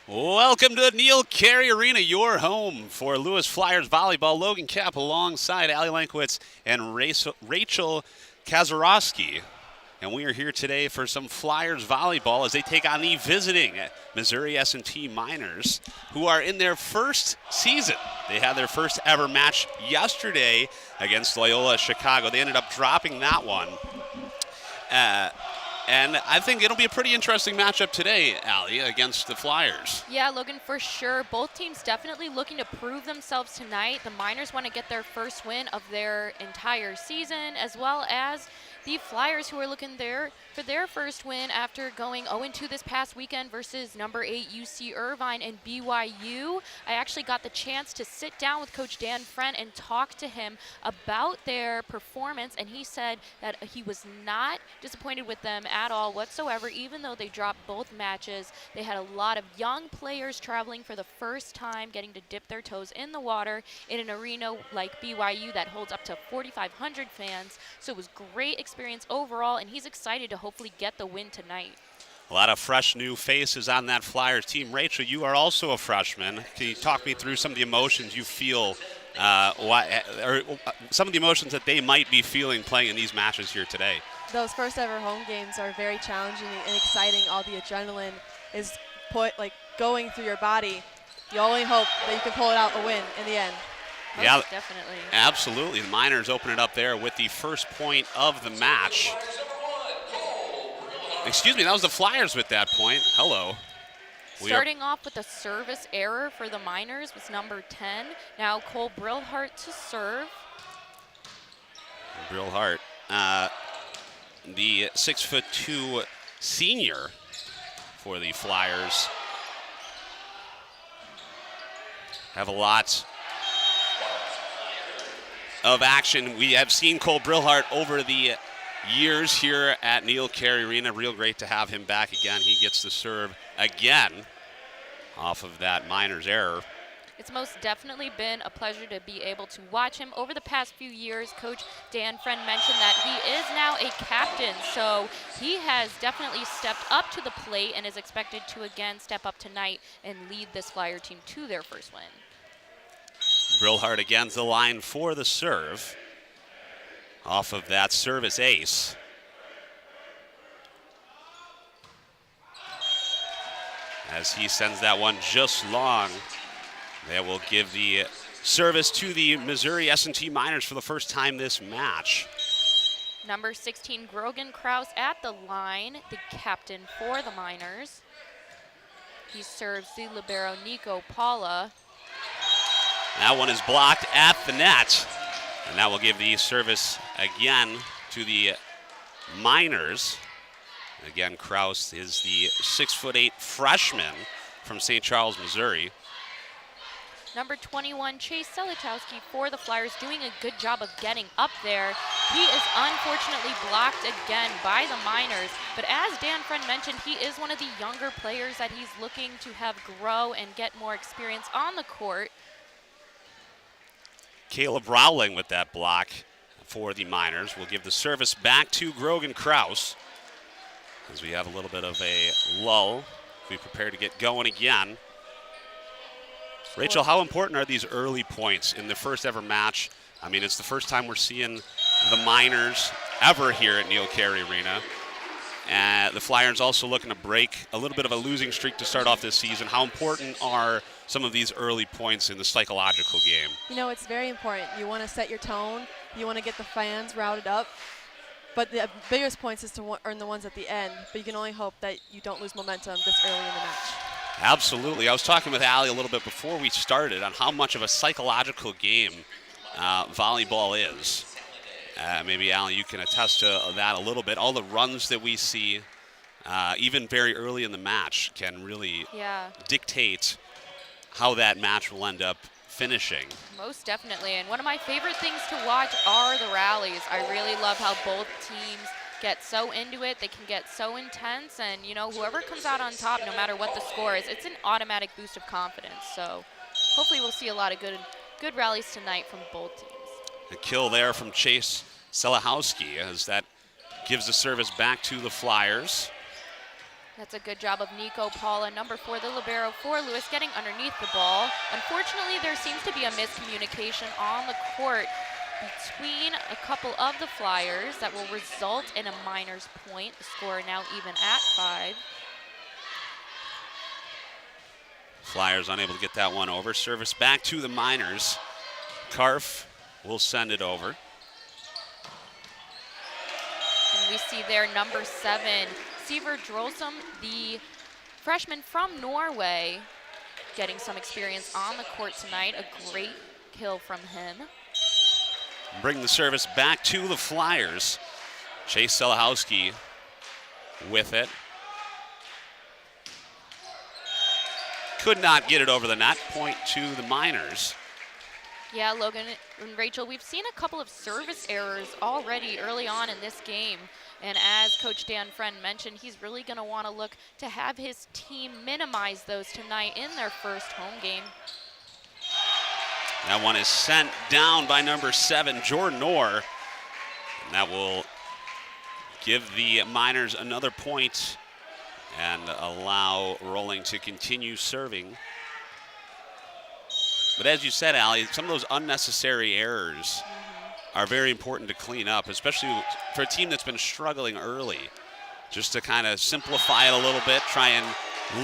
Welcome to Neil Carey Arena, your home for Lewis Flyers volleyball. Logan Kapp alongside Ali Lankowitz and Rachel Kazarowski. And we are here today for some Flyers volleyball as they take on the visiting Missouri S&T Miners, who are in their first season. They had their first ever match yesterday against Loyola Chicago. They ended up dropping that one. And I think it'll be a pretty interesting matchup today, Allie, against the Flyers. Yeah, Logan, for sure. Both teams definitely looking to prove themselves tonight. The Miners want to get their first win of their entire season, as well as the Flyers, who are looking there for their first win after going 0-2 this past weekend versus number 8 UC Irvine and BYU. I actually got the chance to sit down with Coach Dan Friend and talk to him about their performance, and he said that he was not disappointed with them at all whatsoever. Even though they dropped both matches, they had a lot of young players traveling for the first time, getting to dip their toes in the water in an arena like BYU that holds up to 4,500 fans. So it was great experience overall, and he's excited to hopefully get the win tonight. A lot of fresh new faces on that Flyers team. Rachel, you are also a freshman. Can you talk me through some of the emotions you feel, or some of the emotions that they might be feeling playing in these matches here today? Those first ever home games are very challenging and exciting. All the adrenaline is going through your body. You only hope that you can pull it out a win in the end. Yeah, definitely. Absolutely. The Miners open it up there with the first point of the match. Excuse me, that was the Flyers with that point. Hello. Starting off with a service error for the Miners was number 10. Now Cole Brillhart to serve. Brillhart, the 6'2" senior for the Flyers. Have a lot of action. We have seen Cole Brillhart over the years here at Neil Carey Arena. Real great to have him back again. He gets the serve again off of that Miners error. It's most definitely been a pleasure to be able to watch him. Over the past few years, Coach Dan Friend mentioned that he is now a captain, so he has definitely stepped up to the plate and is expected to again step up tonight and lead this Flyer team to their first win. Brillhart against the line for the serve off of that service ace. As he sends that one just long, they will give the service to the Missouri S&T Miners for the first time this match. Number 16, Grogan Kraus at the line, the captain for the Miners. He serves the libero Nico Paula. That one is blocked at the net, and that will give the service again to the Miners. Again, Kraus is the 6'8" freshman from St. Charles, Missouri. Number 21, Chase Selachowski for the Flyers, doing a good job of getting up there. He is unfortunately blocked again by the Miners, but as Dan Friend mentioned, he is one of the younger players that he's looking to have grow and get more experience on the court. Caleb Rowling with that block for the Miners will give the service back to Grogan Kraus as we have a little bit of a lull. We prepare to get going again. Rachel, how important are these early points in the first ever match? I mean, it's the first time we're seeing the Miners ever here at Neil Carey Arena. The Flyers also looking to break a little bit of a losing streak to start off this season. How important are some of these early points in the psychological game? You know, it's very important. You want to set your tone. You want to get the fans routed up. But the biggest points is to earn the ones at the end. But you can only hope that you don't lose momentum this early in the match. Absolutely. I was talking with Allie a little bit before we started on how much of a psychological game volleyball is. Maybe, Allie, you can attest to that a little bit. All the runs that we see, even very early in the match, can really dictate how that match will end up finishing. Most definitely, and one of my favorite things to watch are the rallies. I really love how both teams get so into it. They can get so intense, and you know, whoever comes out on top, no matter what the score is, it's an automatic boost of confidence. So hopefully we'll see a lot of good rallies tonight from both teams. A kill there from Chase Selachowski as that gives the service back to the Flyers. That's a good job of Nico Paula, number 4, the libero for Lewis, getting underneath the ball. Unfortunately, there seems to be a miscommunication on the court between a couple of the Flyers that will result in a Miners point. The score now even at 5. Flyers unable to get that one over. Service back to the Miners. Karf will send it over. And we see there number 7, Sivert Drolsum, the freshman from Norway, getting some experience on the court tonight. A great kill from him. Bring the service back to the Flyers. Chase Selahowski with it. Could not get it over the net. Point to the Miners. Yeah, Logan and Rachel, we've seen a couple of service errors already early on in this game. And as Coach Dan Friend mentioned, he's really going to want to look to have his team minimize those tonight in their first home game. That one is sent down by number 7, Jordan Orr. And that will give the Miners another point and allow Rolling to continue serving. But as you said, Allie, some of those unnecessary errors are very important to clean up, especially for a team that's been struggling early. Just to kind of simplify it a little bit, try and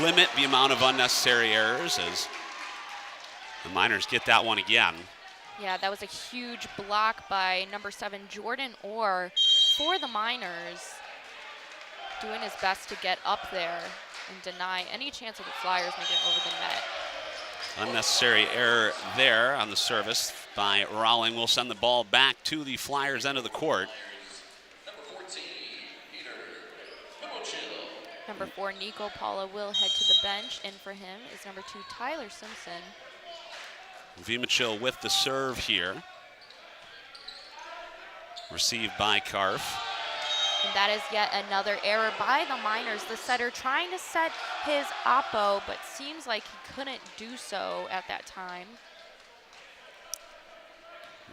limit the amount of unnecessary errors as the Miners get that one again. Yeah, that was a huge block by number 7, Jordan Orr, for the Miners, doing his best to get up there and deny any chance of the Flyers making it over the net. Unnecessary error there on the service by Rowling. Will send the ball back to the Flyers' end of the court. Number 4, Nico Paula will head to the bench. In for him is number 2, Tyler Simpson. Vimachil with the serve here. Received by Karf. And that is yet another error by the Miners. The setter trying to set his oppo, but seems like he couldn't do so at that time.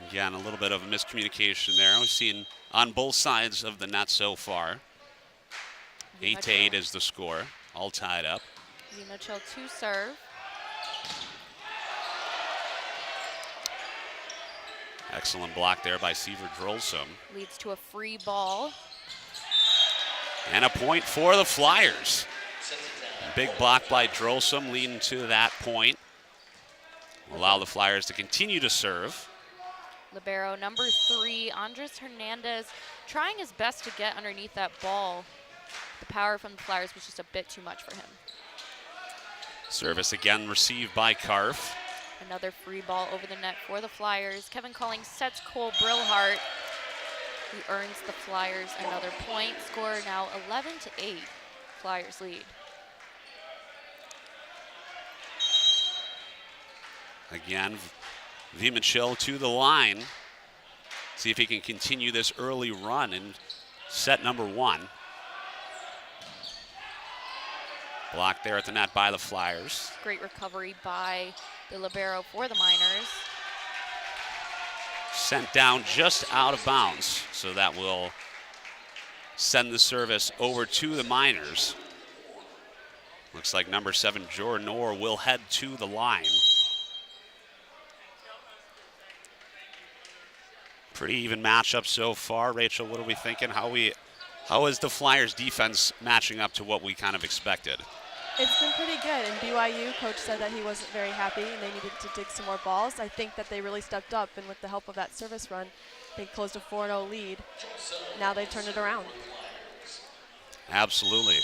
Again, a little bit of a miscommunication there. We've seen on both sides of the net so far. 8-8 is the score, all tied up. Vimachil to serve. Excellent block there by Sivert Drolsum. Leads to a free ball. And a point for the Flyers. A big block by Drolsum leading to that point. Allow the Flyers to continue to serve. Libero number 3, Andres Hernandez, trying his best to get underneath that ball. The power from the Flyers was just a bit too much for him. Service again received by Karf. Another free ball over the net for the Flyers. Kevin Collings sets Cole Brillhart. He earns the Flyers another point. Score now 11-8. Flyers lead. Again, Vimachil to the line. See if he can continue this early run in set number 1. Blocked there at the net by the Flyers. Great recovery by the libero for the Miners. Sent down just out of bounds, so that will send the service over to the Miners. Looks like number 7, Jordan Orr, will head to the line. Pretty even matchup so far. Rachel, what are we thinking? How is the Flyers defense matching up to what we kind of expected? It's been pretty good. In BYU, coach said that he wasn't very happy and they needed to dig some more balls. I think that they really stepped up, and with the help of that service run, they closed a 4-0 lead. Now they've turned it around. Absolutely.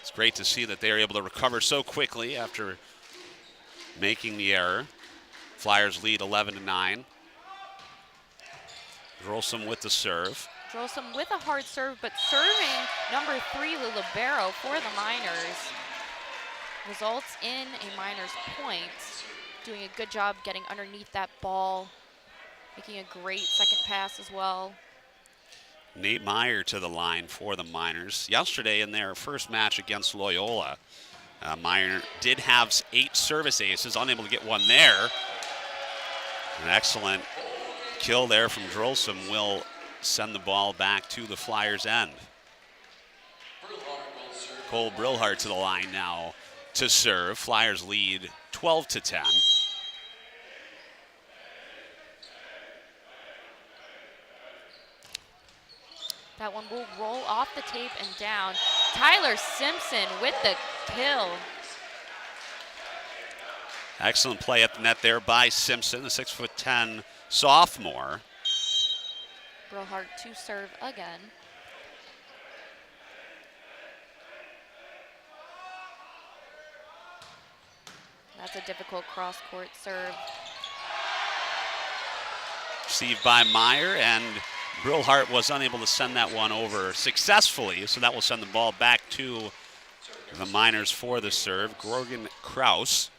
It's great to see that they're able to recover so quickly after making the error. Flyers lead 11-9. Drolsum with the serve. Drolsum with a hard serve, but serving number 3, the libero for the Miners. Results in a Miners point. Doing a good job getting underneath that ball. Making a great second pass as well. Nate Meyer to the line for the Miners. Yesterday in their first match against Loyola, Meyer did have 8 service aces, unable to get one there. An excellent kill there from Drolsum will send the ball back to the Flyers' end. Cole Brillhart to the line now to serve. Flyers lead 12-10. That one will roll off the tape and down. Tyler Simpson with the kill. Excellent play at the net there by Simpson, the 6'10" sophomore. Brillhart to serve again. That's a difficult cross-court serve. Received by Meyer, and Brillhart was unable to send that one over successfully, so that will send the ball back to the Miners for the serve. Grogan Kraus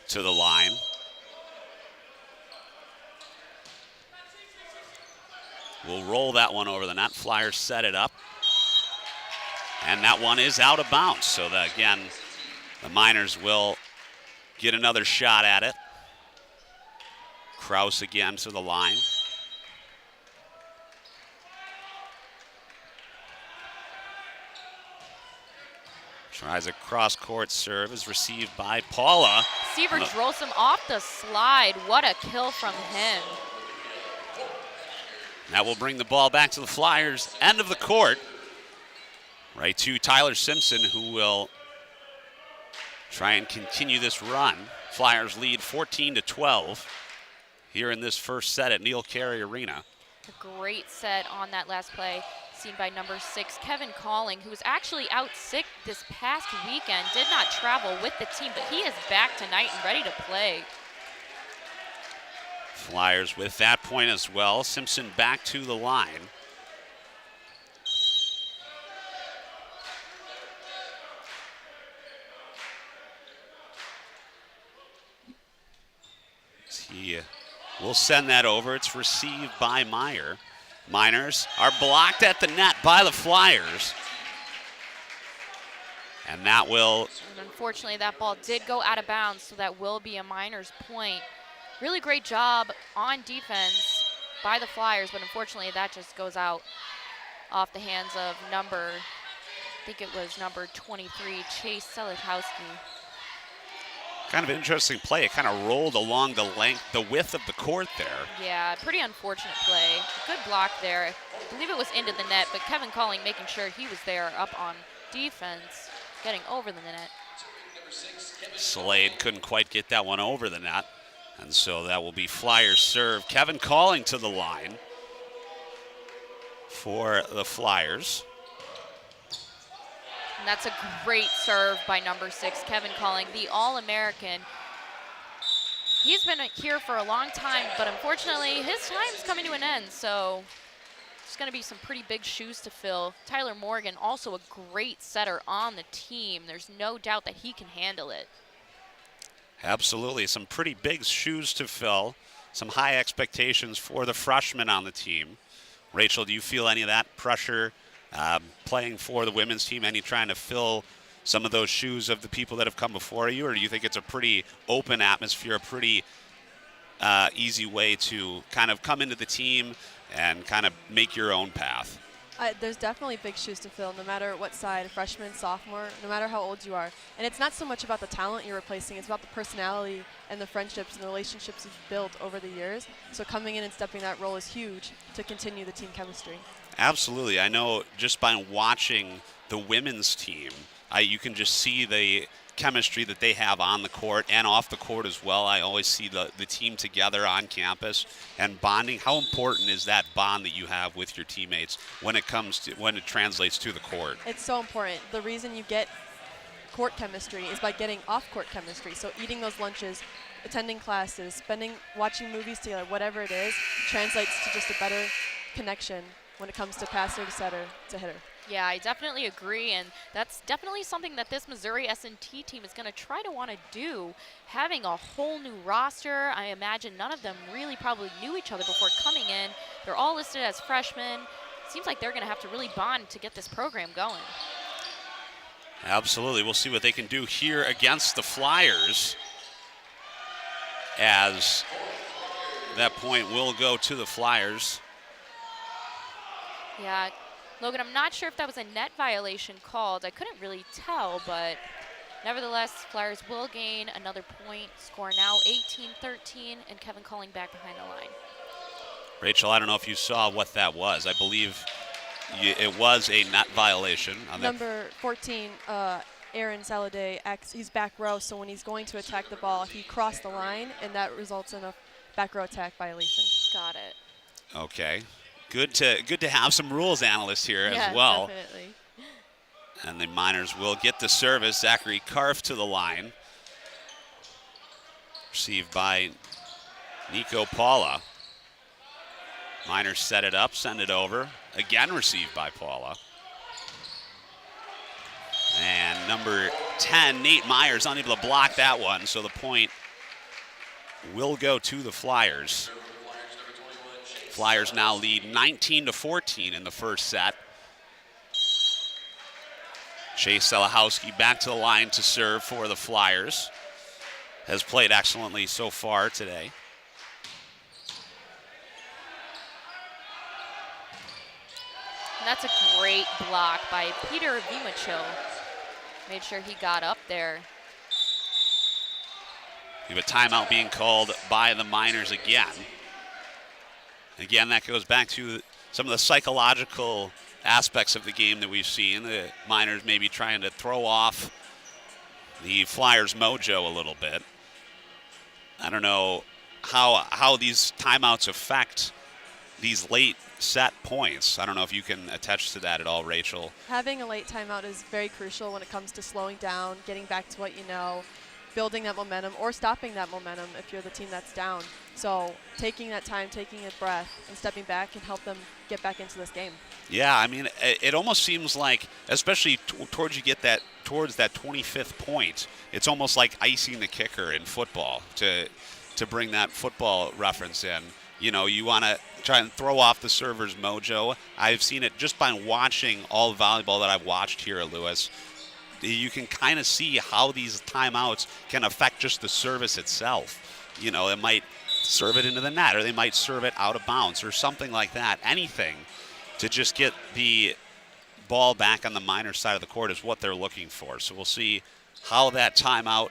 to the line. We'll roll that one over the net. Flyers set it up. And that one is out of bounds. So that, again, the Miners will get another shot at it. Kraus again to the line. Tries a cross-court serve, is received by Paula. Seaver drills him off the slide. What a kill from him. That will bring the ball back to the Flyers, end of the court. Right to Tyler Simpson, who will try and continue this run. Flyers lead 14-12 here in this first set at Neil Carey Arena. A great set on that last play, seen by number 6, Kevin Calling, who was actually out sick this past weekend, did not travel with the team, but he is back tonight and ready to play. Flyers with that point as well. Simpson back to the line. He will send that over. It's received by Meyer. Miners are blocked at the net by the Flyers. And that will... And unfortunately, that ball did go out of bounds, so that will be a Miners point. Really great job on defense by the Flyers, but unfortunately that just goes out off the hands of number, I think it was number 23, Chase Selitowski. Kind of interesting play. It kind of rolled along the width of the court there. Yeah, pretty unfortunate play. Good block there. I believe it was into the net, but Kevin Calling making sure he was there up on defense, getting over the net. Slade couldn't quite get that one over the net. And so that will be Flyers serve. Kevin Calling to the line for the Flyers. And that's a great serve by number 6, Kevin Calling, the All-American. He's been here for a long time, but unfortunately his time's coming to an end, so it's going to be some pretty big shoes to fill. Tyler Morgan, also a great setter on the team. There's no doubt that he can handle it. Absolutely, some pretty big shoes to fill. Some high expectations for the freshmen on the team. Rachel, do you feel any of that pressure playing for the women's team? Any trying to fill some of those shoes of the people that have come before you? Or do you think it's a pretty open atmosphere, a pretty easy way to kind of come into the team and kind of make your own path? There's definitely big shoes to fill, no matter what side, freshman, sophomore, no matter how old you are. And it's not so much about the talent you're replacing, it's about the personality and the friendships and the relationships you've built over the years. So coming in and stepping that role is huge to continue the team chemistry. Absolutely. I know just by watching the women's team, you can just see the chemistry that they have on the court and off the court as well. I always see the team together on campus and bonding. How important is that bond that you have with your teammates when it translates to the court? It's so important. The reason you get court chemistry is by getting off-court chemistry. So eating those lunches, attending classes, watching movies together, whatever it is, translates to just a better connection when it comes to passer to setter to hitter. Yeah, I definitely agree, and that's definitely something that this Missouri S&T team is going to try to want to do. Having a whole new roster, I imagine none of them really probably knew each other before coming in. They're all listed as freshmen. Seems like they're going to have to really bond to get this program going. Absolutely. We'll see what they can do here against the Flyers, as that point will go to the Flyers. Yeah, Logan, I'm not sure if that was a net violation called. I couldn't really tell, but nevertheless, Flyers will gain another point. Score now 18-13, and Kevin Calling back behind the line. Rachel, I don't know if you saw what that was. I believe it was a net violation. On Number 14, Aaron Saladay, he's back row, so when he's going to attack the ball, he crossed the line, and that results in a back row attack violation. Got it. Okay. Good to have some rules analysts here Yeah, as well. Definitely. And the Miners will get the service. Zachary Karf to the line. Received by Nico Paula. Miners set it up, send it over. Again received by Paula. And number 10, Nate Myers, unable to block that one, so the point will go to the Flyers. Flyers now lead 19-14 in the first set. Chase Selahowski back to the line to serve for the Flyers. Has played excellently so far today. And that's a great block by Peter Vimachil. Made sure he got up there. We have a timeout being called by the Miners again. Again, that goes back to some of the psychological aspects of the game that we've seen. The Miners maybe trying to throw off the Flyers' mojo a little bit. I don't know how these timeouts affect these late set points. I don't know if you can attach to that at all, Rachel. Having a late timeout is very crucial when it comes to slowing down, getting back to what you know, building that momentum, or stopping that momentum if you're the team that's down. So taking that time, taking a breath, and stepping back can help them get back into this game. Yeah, I mean, it almost seems like, especially towards you get that towards that 25th point, it's almost like icing the kicker in football, to bring that football reference in. You know, you want to try and throw off the server's mojo. I've seen it just by watching all the volleyball that I've watched here at Lewis. You can kind of see how these timeouts can affect just the service itself. You know, it might serve it into the net, or they might serve it out of bounds, or something like that. Anything to just get the ball back on the Miners side of the court is what they're looking for. So we'll see how that timeout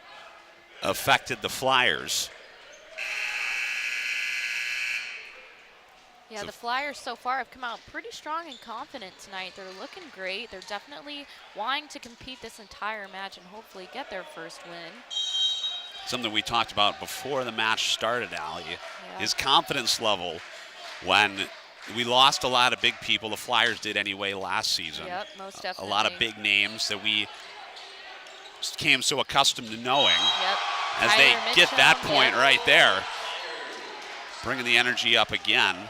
affected the Flyers. Yeah, the Flyers so far have come out pretty strong and confident tonight. They're looking great. They're definitely wanting to compete this entire match and hopefully get their first win. Something we talked about before the match started, Allie, Yeah. his confidence level. When we lost a lot of big people, the Flyers did anyway last season. Yep, most A definitely. lot of big names that we came so accustomed to knowing. Yep. As Tyler they get Mitchell, that point yeah. right there, bringing the energy up again.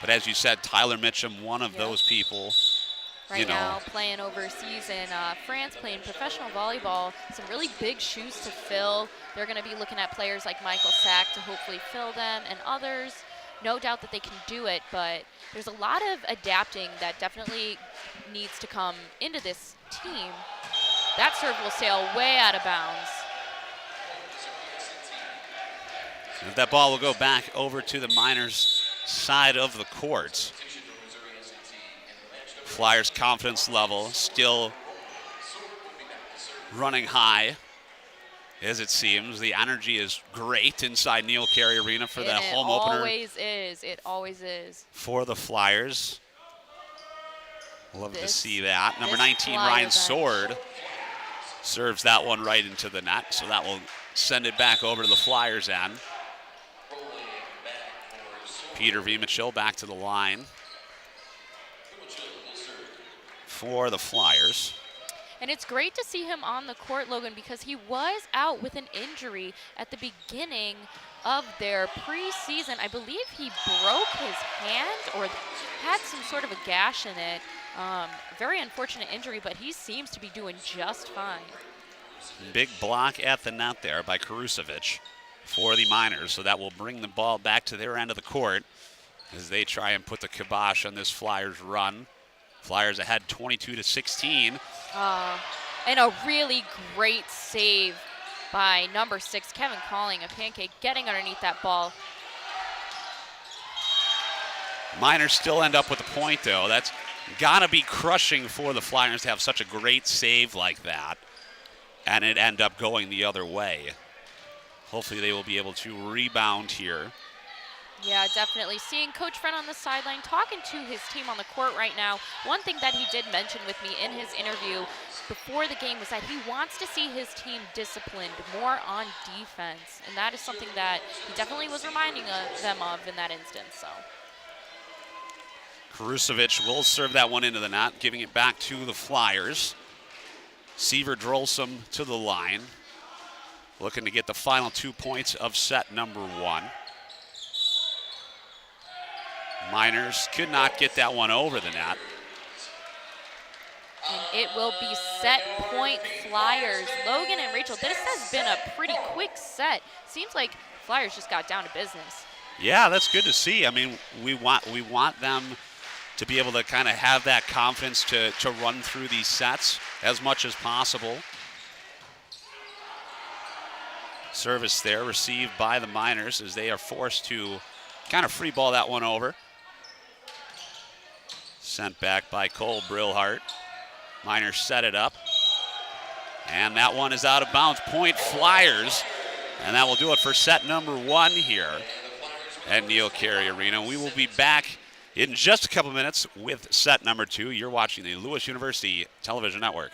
But as you said, Tyler Mitchum, one of Yep. those people. Right you know, now, playing overseas in France, playing professional volleyball. Some really big shoes to fill. They're going to be looking at players like Michael Sack to hopefully fill them, and others. No doubt that they can do it, but there's a lot of adapting that definitely needs to come into this team. That serve will sail way out of bounds. that ball will go back over to the Miners' side of the court. Flyers' confidence level still running high, as it seems. The energy is great inside Neil Carey Arena for the home opener. It always is. It always is. For the Flyers. Love to see that. Number this 19, Flyer Ryan bench. Sword, serves that one right into the net, so that will send it back over to the Flyers' end. Peter Vimachil back to the line for the Flyers. And it's great to see him on the court, Logan, because he was out with an injury at the beginning of their preseason. I believe he broke his hand or had some sort of a gash in it. Very unfortunate injury, but he seems to be doing just fine. Big block at the net there by Karusevic for the Miners, so that will bring the ball back to their end of the court as they try and put the kibosh on this Flyers run. Flyers ahead 22-16. And a really great save by number 6, Kevin Calling, a pancake, getting underneath that ball. Miners still end up with the point, though. That's Gotta be crushing for the Flyers to have such a great save like that and it end up going the other way. Hopefully they will be able to rebound here. Yeah, definitely. Seeing Coach Friend on the sideline talking to his team on the court right now, one thing that he did mention with me in his interview before the game was that he wants to see his team disciplined more on defense. And that is something that he definitely was reminding them of in that instance. So Karusevic will serve that one into the net, giving it back to the Flyers. Seaver Drolsom to the line, looking to get the final 2 points of set number 1. Miners could not get that one over the net. And it will be set point Flyers. Logan and Rachel, this has been a pretty quick set. Seems like Flyers just got down to business. Yeah, that's good to see. I mean, we want them to be able to kind of have that confidence to run through these sets as much as possible. Service there received by the Miners as they are forced to kind of free ball that one over. Sent back by Cole Brillhart. Miners set it up. And that one is out of bounds. Point Flyers. And that will do it for set number 1 here at Neil Carey Arena. We will be back in just a couple minutes with set number 2. You're watching the Lewis University Television Network.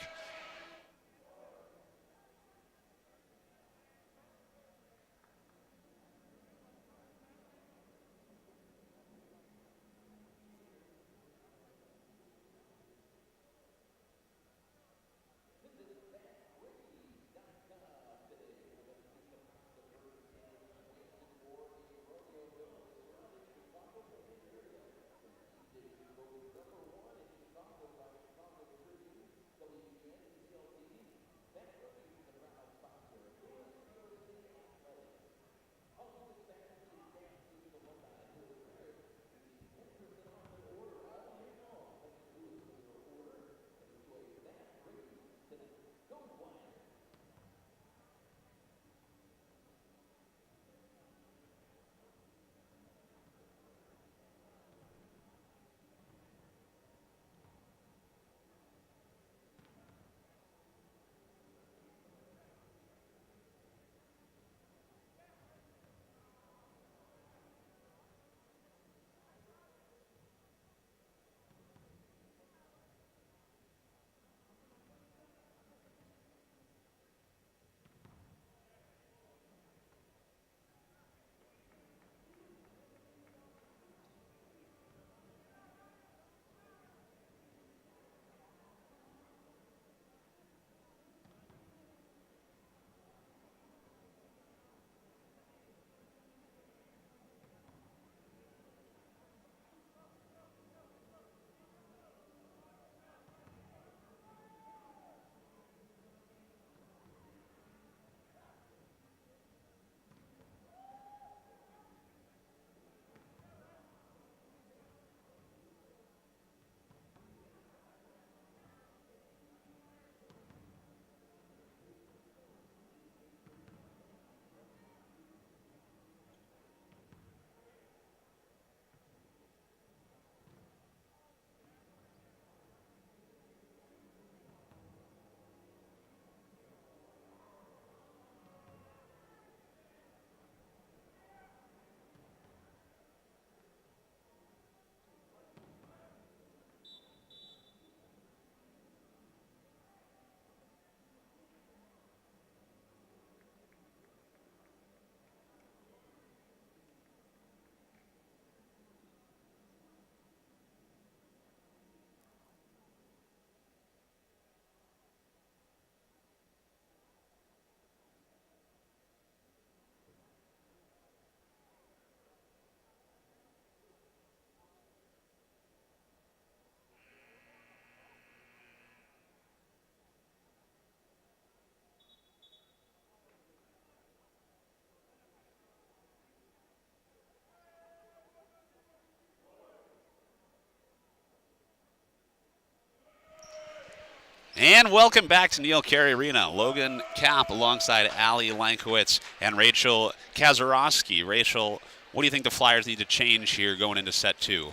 And welcome back to Neil Carey Arena. Logan Kapp alongside Allie Lankowitz and Rachel Kazarowski. Rachel, what do you think the Flyers need to change here going into set 2?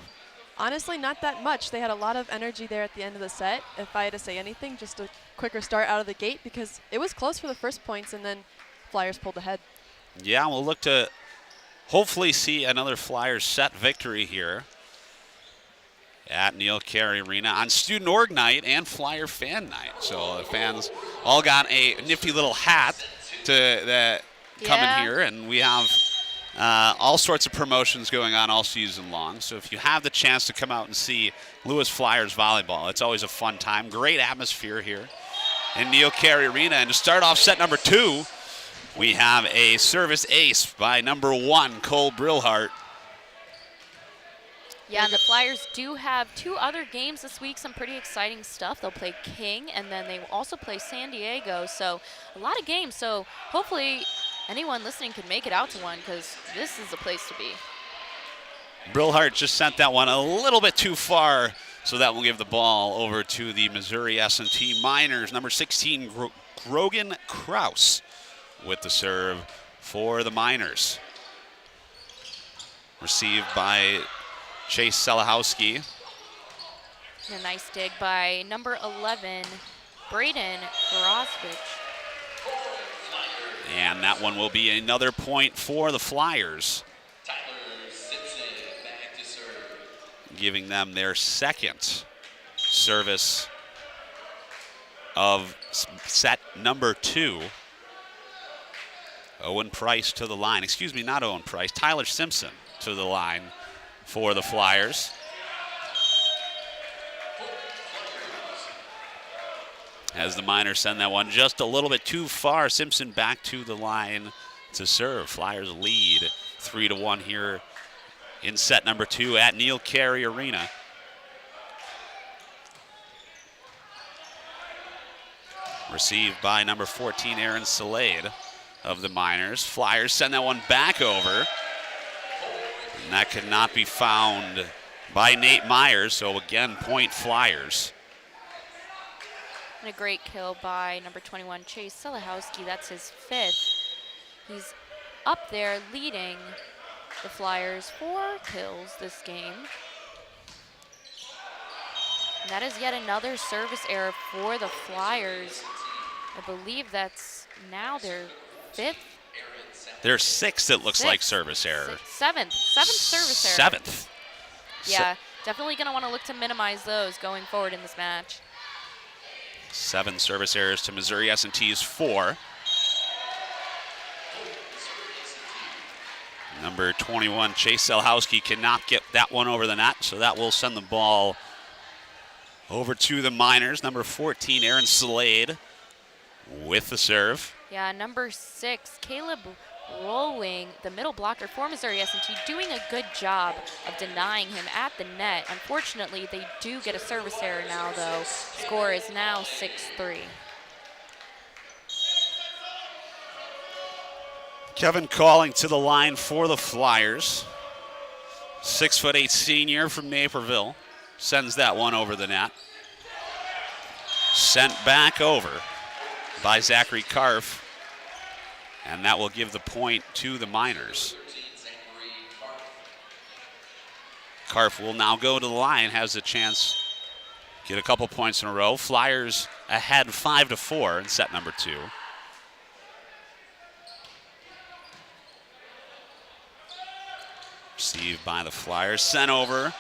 Honestly, not that much. They had a lot of energy there at the end of the set. If I had to say anything, just a quicker start out of the gate because it was close for the first points and then Flyers pulled ahead. Yeah, we'll look to hopefully see another Flyers set victory here at Neil Carey Arena on Student Org Night and Flyer Fan Night. So the fans all got a nifty little hat to come in here, and we have all sorts of promotions going on all season long. So if you have the chance to come out and see Lewis Flyers volleyball, it's always a fun time. Great atmosphere here in Neil Carey Arena. And to start off set number 2, we have a service ace by number 1, Cole Brillhart. Yeah, and the Flyers do have 2 other games this week, some pretty exciting stuff. They'll play King, and then they will also play San Diego. So a lot of games. So hopefully anyone listening can make it out to one because this is the place to be. Brillhart just sent that one a little bit too far, so that will give the ball over to the Missouri S&T Miners. Number 16, Grogan Kraus with the serve for the Miners. Received by Chase Selahowski. A nice dig by number 11, Braden Grosvich. And that one will be another point for the Flyers, giving them their second service of set number 2. Owen Price to the line. Excuse me, not Owen Price. Tyler Simpson to the line for the Flyers. As the Miners send that one just a little bit too far. Simpson back to the line to serve. Flyers lead 3-1 here in set number 2 at Neil Carey Arena. Received by number 14, Aaron Salade of the Miners. Flyers send that one back over. And that could not be found by Nate Myers, so again, point Flyers. And a great kill by number 21, Chase Selahowski. That's his 5th. He's up there leading the Flyers 4 kills this game. And that is yet another service error for the Flyers. I believe that's now their 5th. Their 6th, it looks like, service error. 7th service error. 7th. Yeah, definitely going to want to look to minimize those going forward in this match. 7 service errors to Missouri S&T's 4. Number 21, Chase Selahowski, cannot get that one over the net, so that will send the ball over to the Miners. Number 14, Aaron Salade with the serve. Yeah, number 6, Caleb Rolwing, the middle blocker for Missouri S&T, doing a good job of denying him at the net. Unfortunately, they do get a service error now, though. Score is now 6-3. Kevin Calling to the line for the Flyers. 6'8" senior from Naperville. Sends that one over the net. Sent back over by Zachary Karff. And that will give the point to the Miners. Karff will now go to the line, has a chance to get a couple points in a row. Flyers ahead 5-4 in set number 2. Received by the Flyers, sent over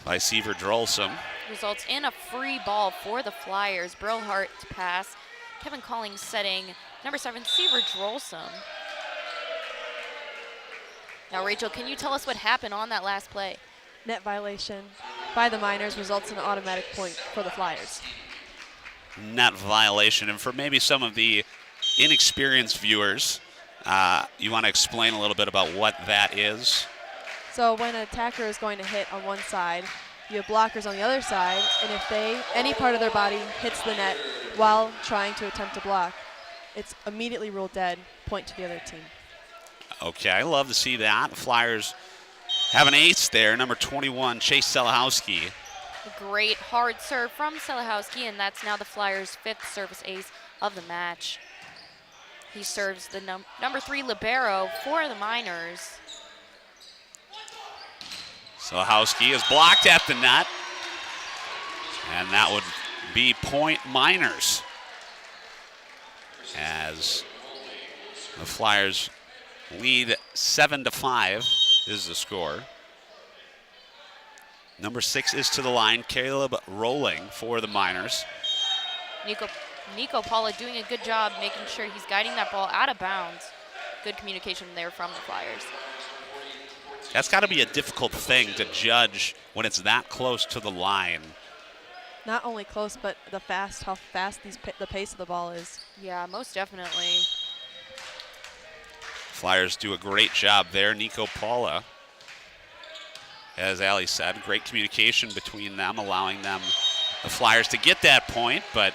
by Seaver Drolsom. Results in a free ball for the Flyers. Brillhart to pass. Kevin Calling setting number 7, Seaver Drolsom. Now, Rachel, can you tell us what happened on that last play? Net violation by the Miners results in an automatic point for the Flyers. Net violation, and for maybe some of the inexperienced viewers, you want to explain a little bit about what that is? So when an attacker is going to hit on one side, you have blockers on the other side, and if any part of their body hits the net while trying to attempt to block, it's immediately ruled dead, point to the other team. Okay, I love to see that. The Flyers have an ace there, number 21, Chase Selahowski. A great hard serve from Selahowski, and that's now the Flyers' 5th service ace of the match. He serves the number 3 libero for the Miners. Solowski is blocked at the net. And that would be point Miners. As the Flyers lead 7-5 is the score. Number 6 is to the line, Caleb Rolling for the Miners. Nico Paula doing a good job making sure he's guiding that ball out of bounds. Good communication there from the Flyers. That's got to be a difficult thing to judge when it's that close to the line. Not only close, but how fast the pace of the ball is. Yeah, most definitely. Flyers do a great job there. Nico Paula, as Allie said, great communication between them, allowing the Flyers to get that point, but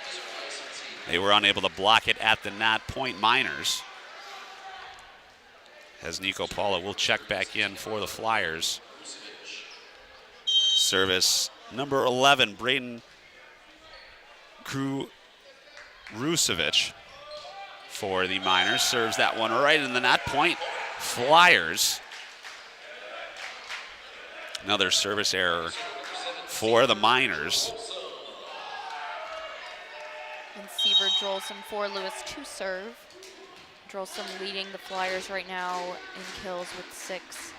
they were unable to block it at the net. Point Miners. As Nico Paula will check back in for the Flyers. Service number 11, Braden Krusevich for the Miners. Serves that one right in the net. Point Flyers. Another service error for the Miners. And Seaver Drolsom for Lewis to serve. Drolsom leading the Flyers right now in kills with 6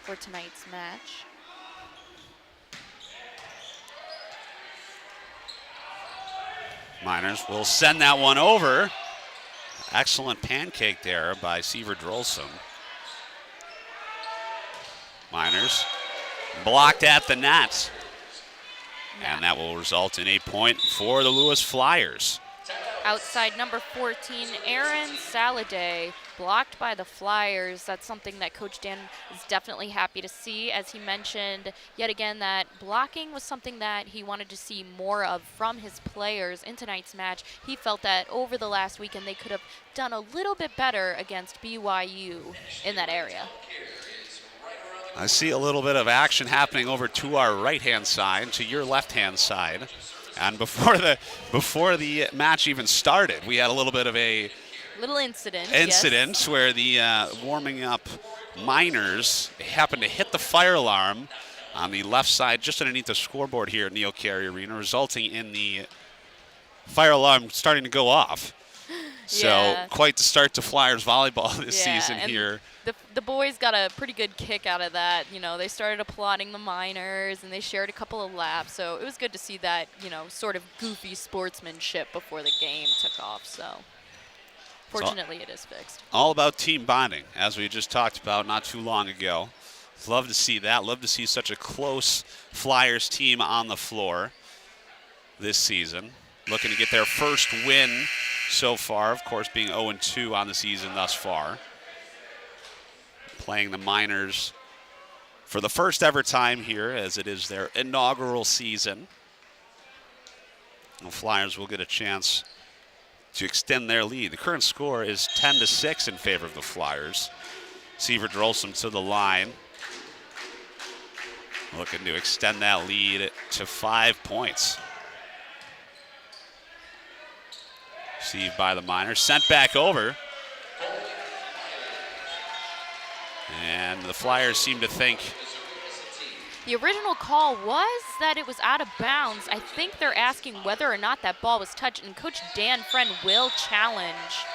for tonight's match. Miners will send that one over. Excellent pancake there by Seaver Drolsom. Miners blocked at the net. And that will result in a point for the Lewis Flyers. Outside number 14, Aaron Saladay, blocked by the Flyers. That's something that Coach Dan is definitely happy to see. As he mentioned, yet again, that blocking was something that he wanted to see more of from his players in tonight's match. He felt that over the last weekend, they could have done a little bit better against BYU in that area. I see a little bit of action happening over to our right-hand side, to your left-hand side. And before the match even started, we had a little bit of a little incident yes. Where the warming up Miners happened to hit the fire alarm on the left side, just underneath the scoreboard here at Neil Carey Arena, resulting in the fire alarm starting to go off. So quite the start to Flyers volleyball this season here. The boys got a pretty good kick out of that. You know, they started applauding the Miners, and they shared a couple of laps. So it was good to see that, you know, sort of goofy sportsmanship before the game took off. So fortunately, it is fixed. All about team bonding, as we just talked about not too long ago. Love to see that. Love to see such a close Flyers team on the floor this season. Looking to get their first win so far, of course, being 0-2 on the season thus far. Playing the Miners for the first ever time here, as it is their inaugural season. The Flyers will get a chance to extend their lead. The current score is 10-6 in favor of the Flyers. Seaver Drolsom to the line. Looking to extend that lead to 5 points. Received by the Miners, sent back over. And the Flyers seem to think. The original call was that it was out of bounds. I think they're asking whether or not that ball was touched, and Coach Dan Friend will challenge.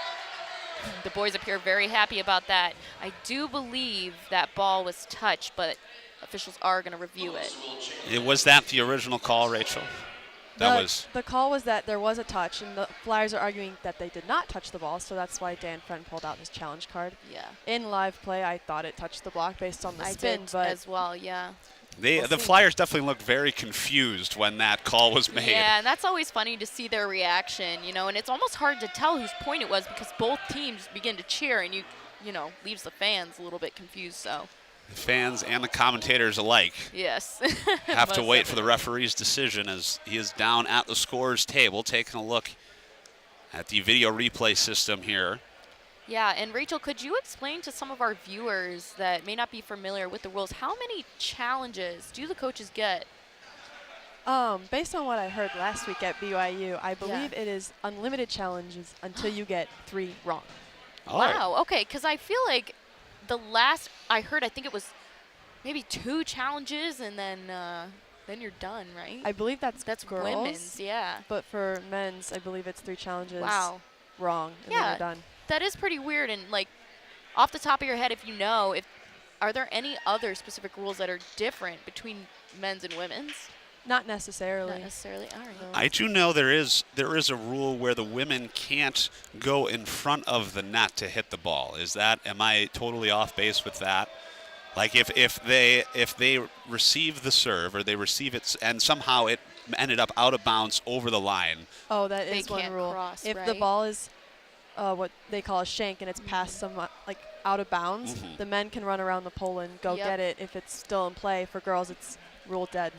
The boys appear very happy about that. I do believe that ball was touched, but officials are going to review it. Was that the original call, Rachel? The call was that there was a touch, and the Flyers are arguing that they did not touch the ball, so that's why Dan Friend pulled out his challenge card. Yeah. In live play, I thought it touched the block based on the spin, did but as well, yeah. The Flyers definitely looked very confused when that call was made. Yeah, and that's always funny to see their reaction, you know, and it's almost hard to tell whose point it was because both teams begin to cheer, and you know, leaves the fans a little bit confused, so. The fans and the commentators alike yes. have to wait for the referee's decision, as he is down at the scorer's table taking a look at the video replay system here. Yeah, and Rachel, could you explain to some of our viewers that may not be familiar with the rules, how many challenges do the coaches get? Based on what I heard last week at BYU, I believe it is unlimited challenges until you get 3 wrong. Wow, okay, because I feel like the last I heard, I think it was maybe 2 challenges, and then you're done, right? I believe that's girls. Women's, yeah. But for men's, I believe it's 3 challenges. Wow. Wrong, and then Yeah, you're done. that is pretty weird. And like, off the top of your head, if you know, are there any other specific rules that are different between men's and women's? Not necessarily. Not necessarily. All right. I do know there is a rule where the women can't go in front of the net to hit the ball. Am I totally off base with that? Like if they receive the serve or they receive it and somehow it ended up out of bounds over the line. Oh, that they is one can't rule. cross, If right? the ball is what they call a shank and it's past some like out of bounds, the men can run around the pole and go get it. If it's still in play, for girls, it's ruled dead.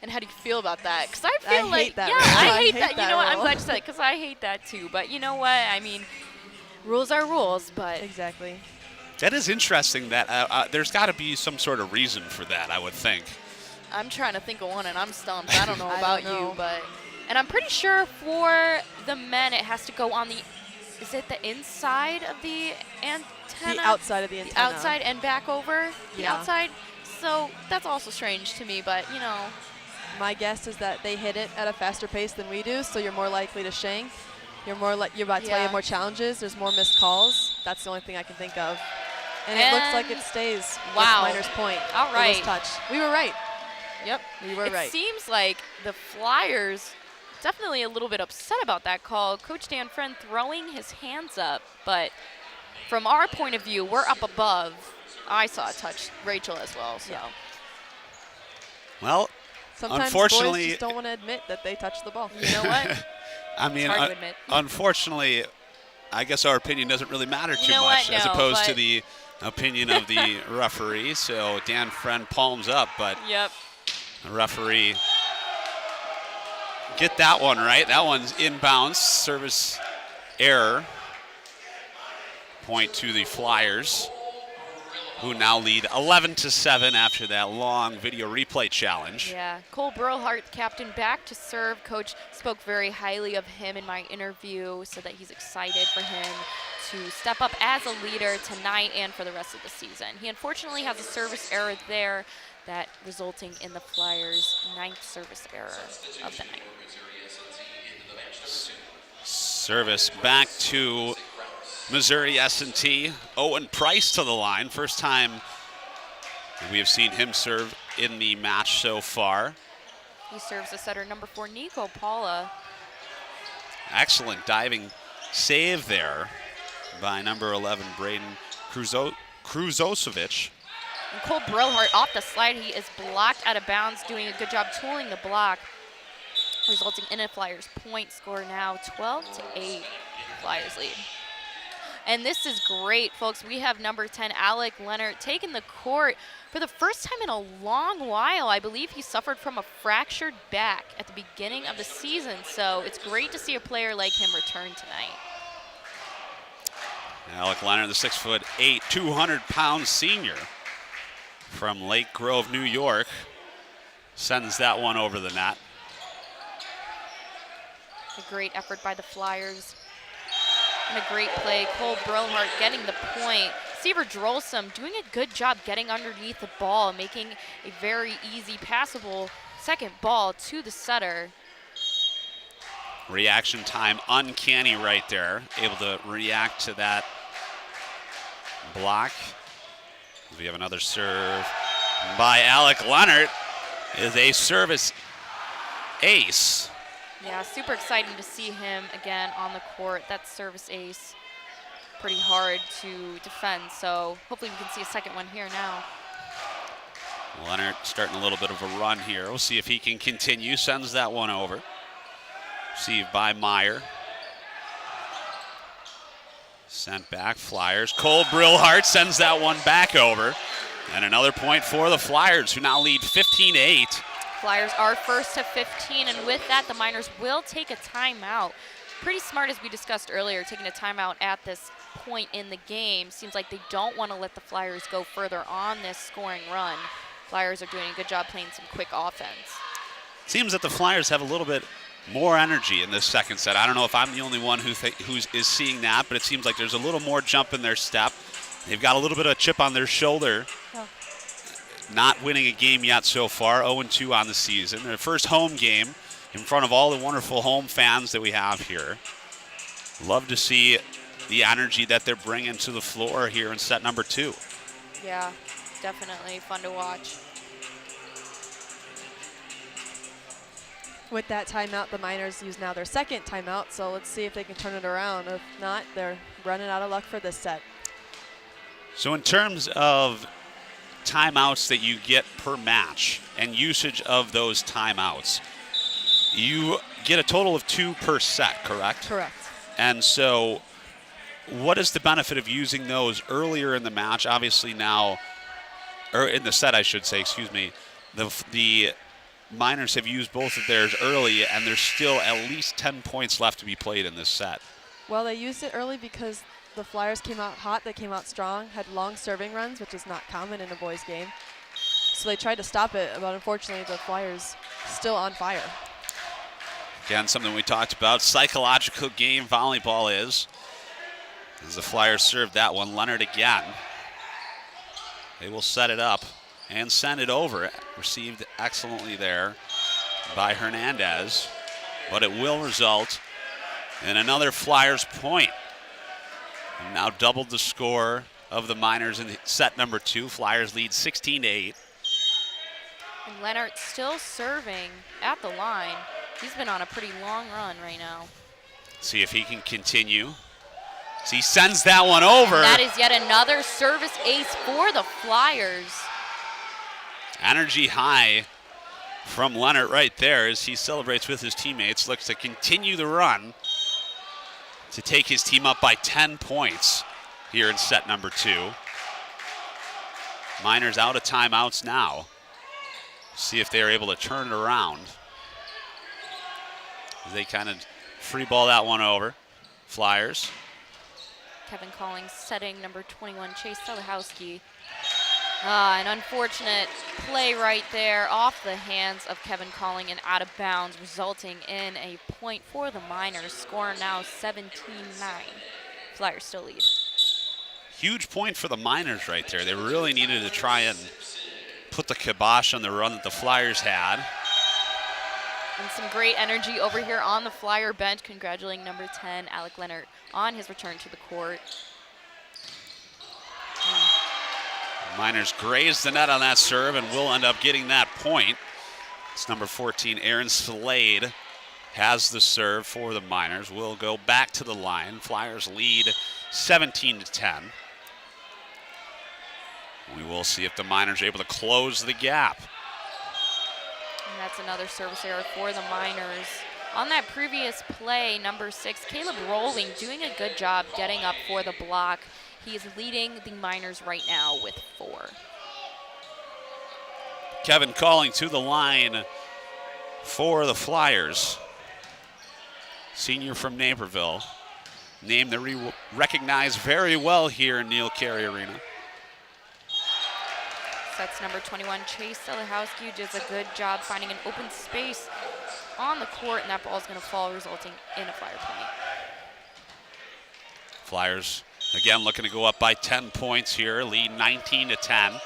And how do you feel about that? Because I feel like, hate that yeah, rule. I hate that. You know what? I'm rule. glad you said it because I hate that too. But you know what? I mean, rules are rules, but Exactly. That is interesting. That there's got to be some sort of reason for that, I would think. I'm trying to think of one and I'm stumped. I don't know I about don't know. you, but and I'm pretty sure for the men it has to go on the is it the inside of the antenna? The outside of the antenna. The outside and back over the Yeah. outside. So that's also strange to me, but you know. My guess is that they hit it at a faster pace than we do, so you're more likely to shank. You're about to Yeah. have more challenges. There's more missed calls. That's the only thing I can think of. And it looks like it stays. Wow. With Miners' point. All right. It was touched. We were right. Yep. We were it right. seems like the Flyers definitely a little bit upset about that call. Coach Dan Friend throwing his hands up, but from our point of view, we're up above. I saw a touch, Rachel as well. So Yeah. Well, Sometimes unfortunately, boys just don't want to admit that they touched the ball. you know what? I mean, hard to admit. unfortunately, I guess our opinion doesn't really matter too know much what? as No, opposed to but- the opinion of the referee. So Dan Friend palms up, but Yep. the referee get that one right. That one's inbounds, service error. Point to the Flyers, who now lead 11-7 after that long video replay challenge. Yeah, Cole Burlhart, captain, back to serve. Coach spoke very highly of him in my interview, said that he's excited for him to step up as a leader tonight and for the rest of the season. He unfortunately has a service error there that resulting in the Flyers' 9th service error of the night. Service back to Missouri S&T. Owen Price to the line. First time we have seen him serve in the match so far. He serves the setter number 4, Nico Paula. Excellent diving save there by number 11, Braden Kruzosevich. And Cole Burlhart off the slide. He is blocked out of bounds, doing a good job tooling the block, resulting in a Flyers point. Score now 12-8. Flyers lead. And this is great, folks. We have number 10, Alec Leonard, taking the court for the first time in a long while. I believe he suffered from a fractured back at the beginning of the season, so it's great to see a player like him return tonight. Alec Leonard, the 6'8", 200-pound senior from Lake Grove, New York, sends that one over the net. A great effort by the Flyers. And a great play. Cole Burlhart getting the point. Seaver Drolsom doing a good job getting underneath the ball, making a very easy passable second ball to the setter. Reaction time uncanny right there. Able to react to that block. We have another serve by Alec Leonard. Is a service ace. Yeah, super exciting to see him again on the court. That service ace, pretty hard to defend, so hopefully we can see a second one here now. Leonard starting a little bit of a run here. We'll see if he can continue. Sends that one over. Received by Meyer. Sent back, Flyers. Cole Burlhart sends that one back over. And another point for the Flyers, who now lead 15-8. Flyers are first to 15, and with that, the Miners will take a timeout. Pretty smart, as we discussed earlier, taking a timeout at this point in the game. Seems like they don't want to let the Flyers go further on this scoring run. Flyers are doing a good job playing some quick offense. Seems that the Flyers have a little bit more energy in this second set. I don't know if I'm the only one who is seeing that, but it seems like there's a little more jump in their step. They've got a little bit of chip on their shoulder. Oh. not winning a game yet so far, 0-2 on the season. Their first home game in front of all the wonderful home fans that we have here. Love to see the energy that they're bringing to the floor here in set number 2. Yeah, definitely fun to watch. With that timeout, the Miners use now their second timeout, so let's see if they can turn it around. If not, they're running out of luck for this set. So in terms of timeouts that you get per match and usage of those timeouts, you get a total of 2 per set, correct? Correct. And so what is the benefit of using those earlier in the match? Obviously now, or in the set, I should say, excuse me, the Miners have used both of theirs early, and there's still at least 10 points left to be played in this set. Well, they used it early because the Flyers came out hot, they came out strong, had long serving runs, which is not common in a boys game. So they tried to stop it, but unfortunately the Flyers still on fire. Again, something we talked about, psychological game volleyball is. As the Flyers served that one, Leonard again. They will set it up and send it over. Received excellently there by Hernandez, but it will result in another Flyers point. And now doubled the score of the Miners in set number 2. Flyers lead 16-8. And Leonard still serving at the line. He's been on a pretty long run right now. See if he can continue. So he sends that one over. And that is yet another service ace for the Flyers. Energy high from Leonard right there as he celebrates with his teammates. Looks to continue the run to take his team up by 10 points here in set number 2. Miners out of timeouts now. See if they're able to turn it around. They kind of free ball that one over. Flyers. Kevin Collings setting number 21, Chase Selahowski. An unfortunate play right there off the hands of Kevin Colling and out of bounds, resulting in a point for the Miners. Score now 17-9. Flyers still lead. Huge point for the Miners right there. They really needed to try and put the kibosh on the run that the Flyers had. And some great energy over here on the Flyer bench, congratulating number 10, Alec Leonard, on his return to the court. Miners grazed the net on that serve and will end up getting that point. It's number 14, Aaron Slade, has the serve for the Miners. Will go back to the line. Flyers lead 17-10. We will see if the Miners are able to close the gap. And that's another service error for the Miners. On that previous play, number 6, Caleb Rowling, doing a good job getting up for the block. He is leading the Miners right now with 4. Kevin Calling to the line for the Flyers. Senior from Naperville. Name that we recognize very well here in Neil Carey Arena. Sets number 21, Chase Selahowski, does a good job finding an open space on the court, and that ball is going to fall, resulting in a Flyer point. Flyers again looking to go up by 10 points here, lead 19-10.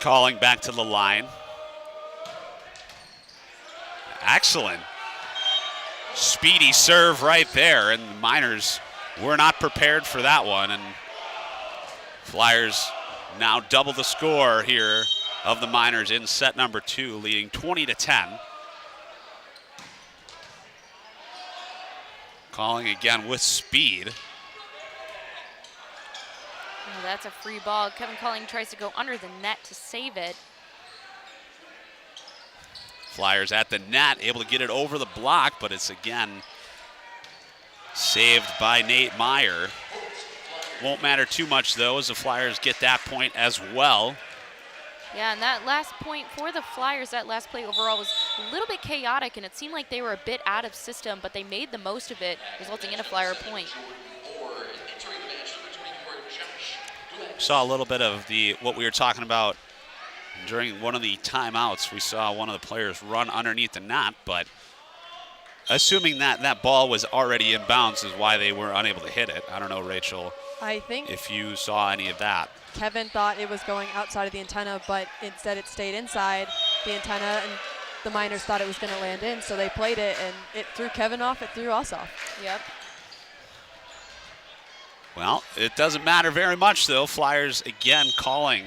Calling back to the line. Excellent. Speedy serve right there, and the Miners were not prepared for that one, and Flyers now double the score here of the Miners in set number 2, leading 20-10. Calling again with speed. Oh, that's a free ball. Kevin Calling tries to go under the net to save it. Flyers at the net, able to get it over the block, but it's again saved by Nate Meyer. Won't matter too much though, as the Flyers get that point as well. Yeah, and that last point for the Flyers, that last play overall was a little bit chaotic, and it seemed like they were a bit out of system, but they made the most of it, resulting in a Flyer point. Saw a little bit of what we were talking about during one of the timeouts. We saw one of the players run underneath the net, but assuming that that ball was already in bounds is why they were unable to hit it. I don't know, Rachel, I think if you saw any of that. Kevin thought it was going outside of the antenna, but instead it stayed inside the antenna, and the Miners thought it was going to land in, so they played it, and it threw Kevin off, it threw us off. Yep. Well, it doesn't matter very much, though. Flyers again calling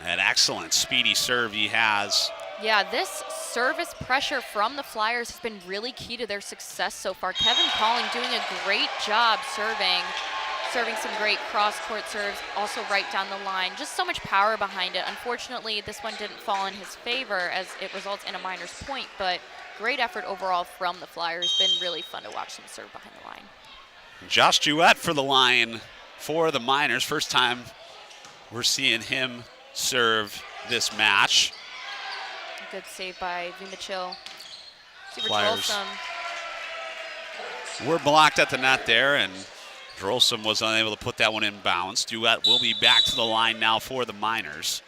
that excellent speedy serve he has. Yeah, this service pressure from the Flyers has been really key to their success so far. Kevin Calling doing a great job serving some great cross-court serves, also right down the line. Just so much power behind it. Unfortunately, this one didn't fall in his favor as it results in a Miners point, but great effort overall from the Flyers. Been really fun to watch them serve behind the line. Josh Jewett for the line for the Miners. First time we're seeing him serve this match. A good save by Vimachil. Super Flyers Drolsum. were blocked at the net there, and Drolsum was unable to put that one in bounds. Jewett will be back to the line now for the Miners.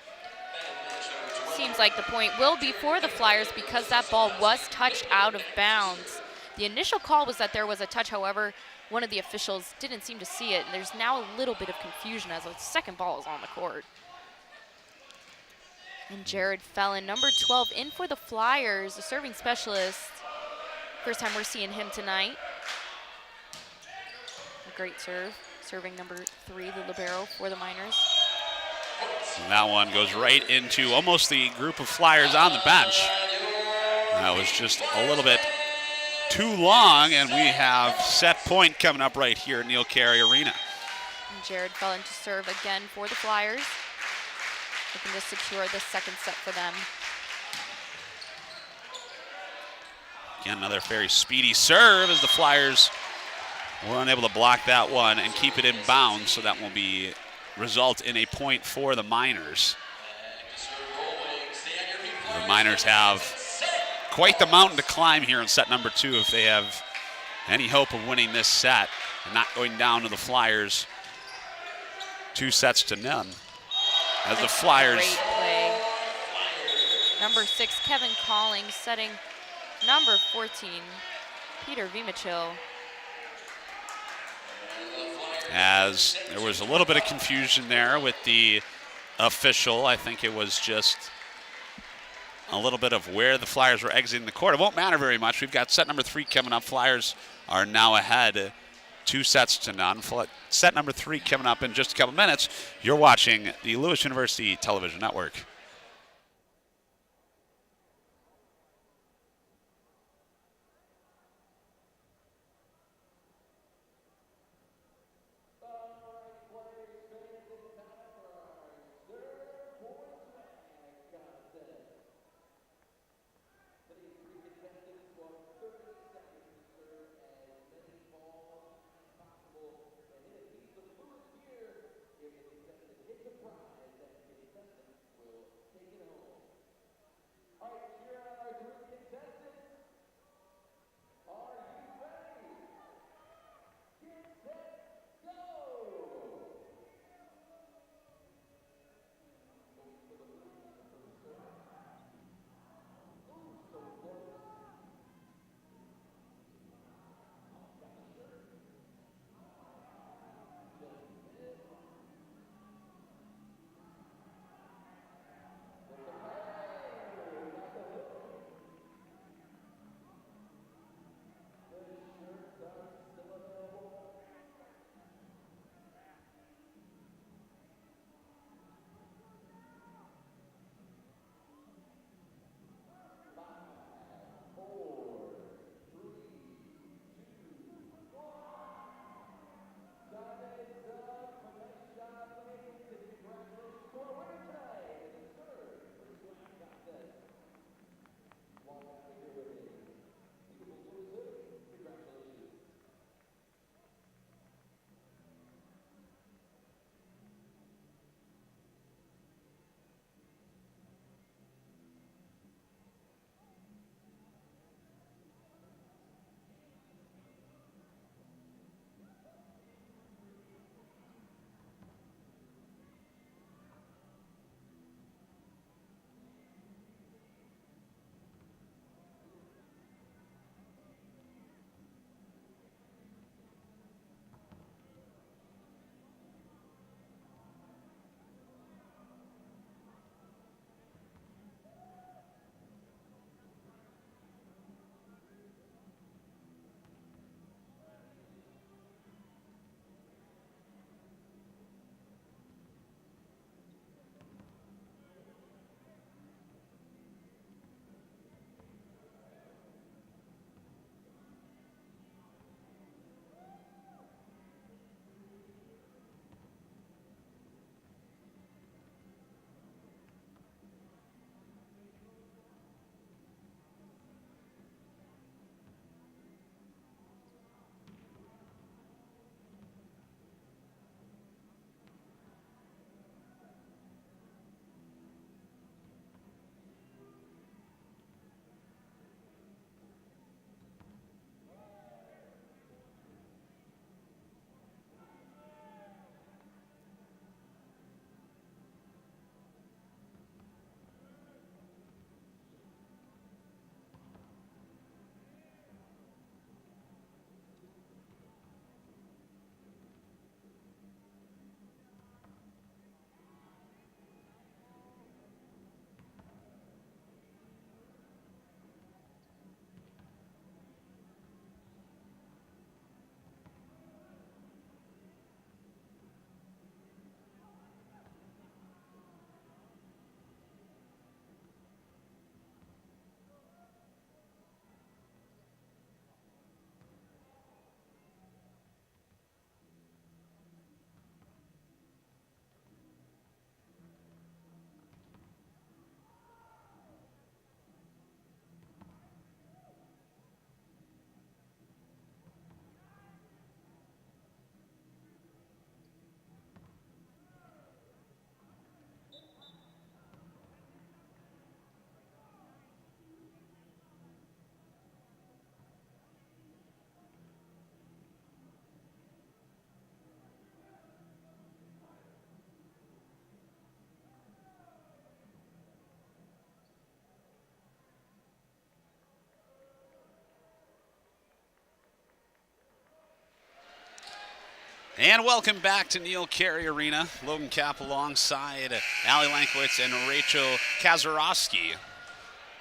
Seems like the point will be for the Flyers because that ball was touched out of bounds. The initial call was that there was a touch, however, one of the officials didn't seem to see it, and there's now a little bit of confusion as the second ball is on the court. And Jared Fellon, number 12, in for the Flyers, the serving specialist. First time we're seeing him tonight. A great serve, serving number 3, the libero for the Miners. And that one goes right into almost the group of Flyers on the bench. That was just a little bit too long, and we have set point coming up right here at Neil Carey Arena. And Jared Fellon to serve again for the Flyers. Looking to secure the second set for them. Again, another very speedy serve as the Flyers were unable to block that one and keep it in bounds, so that will be result in a point for the Miners. The Miners have quite the mountain to climb here in set number 2 if they have any hope of winning this set and not going down to the Flyers 2-0. As the Flyers. Great play. Number 6, Kevin Calling, setting number 14, Peter Vimachil. As there was a little bit of confusion there with the official. I think it was just a little bit of where the Flyers were exiting the court. It won't matter very much. We've got set number 3 coming up. Flyers are now ahead 2-0. Set number 3 coming up in just a couple minutes. You're watching the Lewis University Television Network. And welcome back to Neil Carey Arena. Logan Kapp alongside Allie Lankwitz and Rachel Kazarowski.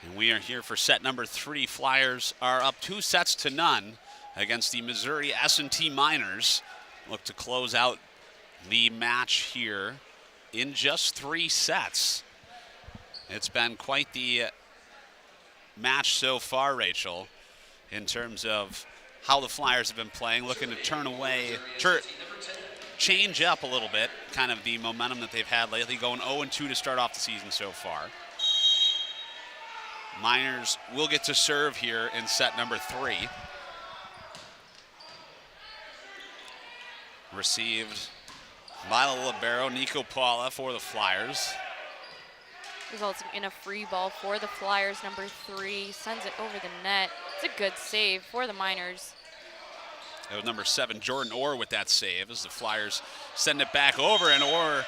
And we are here for set number 3. Flyers are up 2-0 against the Missouri S&T Miners. Look to close out the match here in just 3 sets. It's been quite the match so far, Rachel, in terms of how the Flyers have been playing, looking to change up a little bit, kind of the momentum that they've had lately, going 0-2 to start off the season so far. Miners will get to serve here in set number 3. Received by the libero, Nico Paula for the Flyers. Resulting in a free ball for the Flyers. Number 3 sends it over the net. It's a good save for the Miners. It was number 7, Jordan Orr, with that save as the Flyers send it back over, and Orr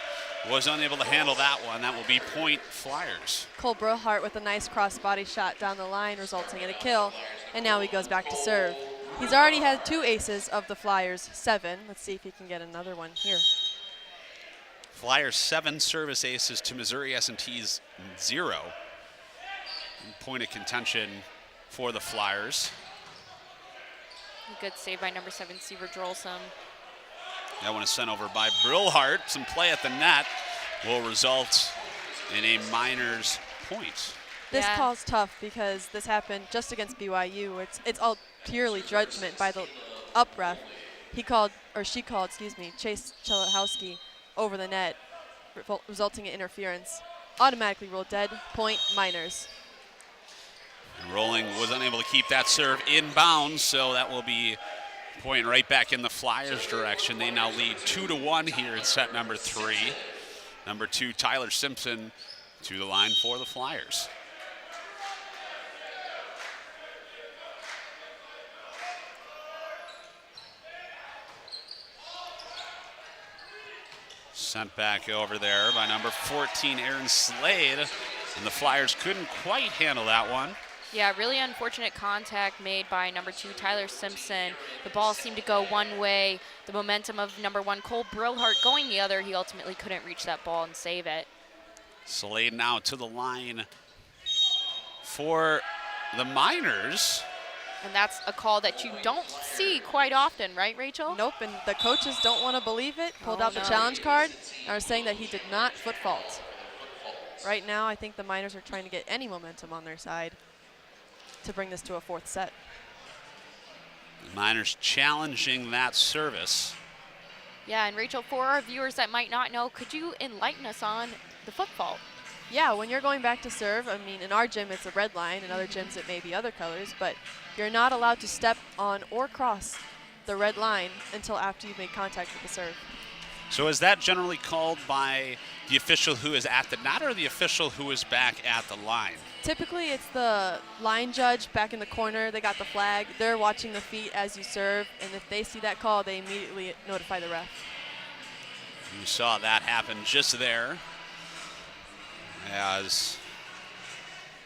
was unable to handle that one. That will be point Flyers. Cole Brillhart with a nice cross-body shot down the line, resulting in a kill, and now he goes back to serve. He's already had 2 aces of the Flyers' 7. Let's see if he can get another one here. Flyers 7 service aces to Missouri S&T's 0. Point of contention for the Flyers. A good save by number 7, Seaver Drolsom. That one is sent over by Brillhart. Some play at the net will result in a Miners point. This call's tough because this happened just against BYU. It's all purely judgment by the up ref. She called, Chase Chelahowski over the net, resulting in interference. Automatically ruled dead, point Miners. And Rolling was unable to keep that serve in bounds, so that will be pointing right back in the Flyers' direction. They now lead 2-1 here in set number 3. Number 2, Tyler Simpson, to the line for the Flyers. Sent back over there by number 14, Aaron Slade, and the Flyers couldn't quite handle that one. Yeah, really unfortunate contact made by number 2, Tyler Simpson. The ball seemed to go one way. The momentum of number 1, Cole Brillhart, going the other. He ultimately couldn't reach that ball and save it. Slade now to the line for the Miners. And that's a call that you don't see quite often, right, Rachel? Nope, and the coaches don't want to believe it. Pulled out the challenge card and are saying that he did not foot fault. Right now, I think the Miners are trying to get any momentum on their side to bring this to a 4th set. The Miners challenging that service. Yeah, and Rachel, for our viewers that might not know, could you enlighten us on the foot fault? Yeah, when you're going back to serve, I mean, in our gym it's a red line, in other gyms it may be other colors, but you're not allowed to step on or cross the red line until after you've made contact with the serve. So is that generally called by the official who is at the net or the official who is back at the line? Typically it's the line judge back in the corner. They got the flag. They're watching the feet as you serve, and if they see that call, they immediately notify the ref. You saw that happen just there, as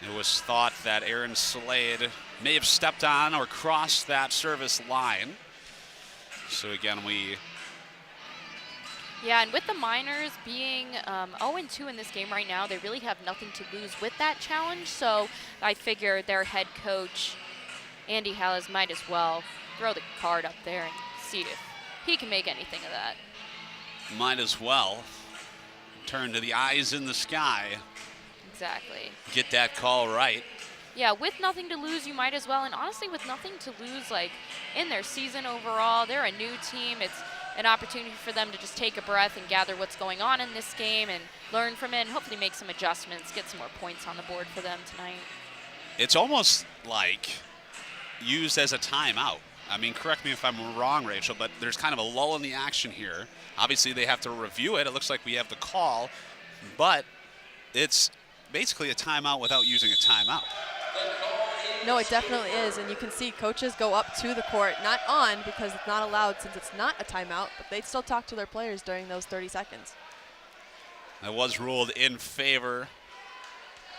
it was thought that Aaron Slade may have stepped on or crossed that service line. So again, Yeah, and with the Miners being 0-2 in this game right now, they really have nothing to lose with that challenge. So I figure their head coach, Andy Hallis, might as well throw the card up there and see if he can make anything of that. might as well turn to the eyes in the sky. Exactly. Get that call right. Yeah, with nothing to lose, you might as well. And honestly, with nothing to lose, like in their season overall, they're a new team. It's an opportunity for them to just take a breath and gather what's going on in this game and learn from it and hopefully make some adjustments, get some more points on the board for them tonight. It's almost like used as a timeout. I mean, correct me if I'm wrong, Rachel, but there's kind of a lull in the action here. Obviously, they have to review it. It looks like we have the call, but it's basically a timeout without using a timeout. No, it definitely is, and you can see coaches go up to the court, not on because it's not allowed since it's not a timeout, but they still talk to their players during those 30 seconds. That was ruled in favor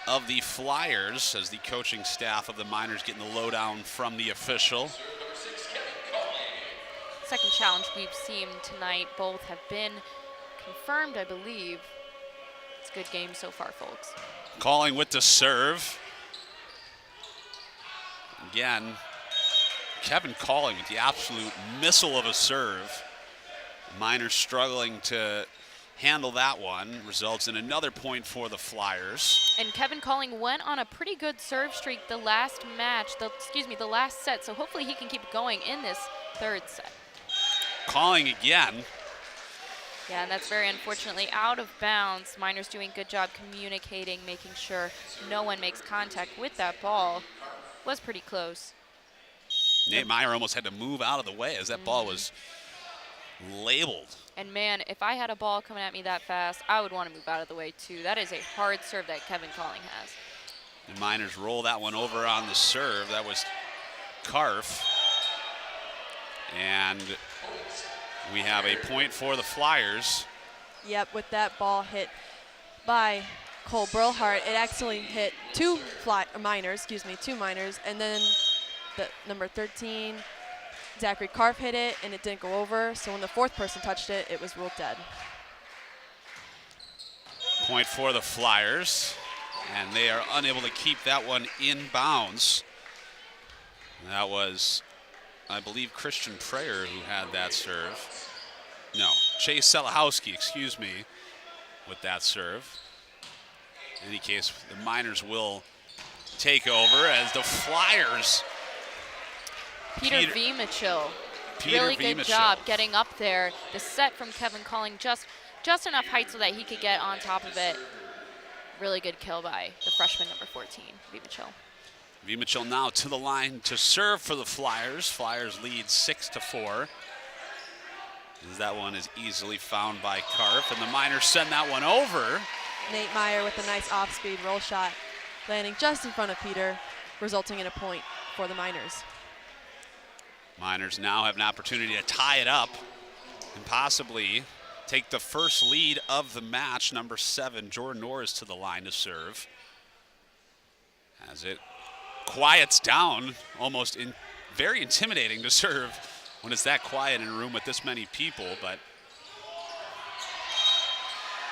of the Flyers as the coaching staff of the Miners getting the lowdown from the official. second challenge we've seen tonight. Both have been confirmed, I believe. It's a good game so far, folks. Calling with the serve. Again, Kevin Calling with the absolute missile of a serve. Miners struggling to handle that one. Results in another point for the Flyers. And Kevin Calling went on a pretty good serve streak the last match, the last set, so hopefully he can keep it going in this third set. Calling again. Yeah, and that's very unfortunately out of bounds. Miners doing a good job communicating, making sure no one makes contact with that ball. Was pretty close. Nate Meyer almost had to move out of the way as that ball was labeled. And man, if I had a ball coming at me that fast, I would want to move out of the way too. That is a hard serve that Kevin Calling has. The Miners roll that one over on the serve. That was Karf. And we have a point for the Flyers. Yep, with that ball hit by Cole Brillhart, it actually hit two Miners, and then the number 13, Zachary Karf, hit it, and it didn't go over. So when the fourth person touched it, it was ruled dead. Point for the Flyers, and they are unable to keep that one in bounds. That was, I believe, Christian Prayer who had that serve. No, Chase Selahowski, excuse me, with that serve. In any case, the Miners will take over as the Flyers. Peter Vimichil, really good job getting up there. The set from Kevin Calling, just enough height so that he could get on top of it. Really good kill by the freshman number 14, Vimichil. Vimichil now to the line to serve for the Flyers. Flyers lead 6-4. As that one is easily found by Karf, and the Miners send that one over. Nate Meyer with a nice off-speed roll shot, landing just in front of Peter, resulting in a point for the Miners. Miners now have an opportunity to tie it up and possibly take the first lead of the match. Number 7, Jordan Norris, to the line to serve. As it quiets down, almost very intimidating to serve when it's that quiet in a room with this many people, but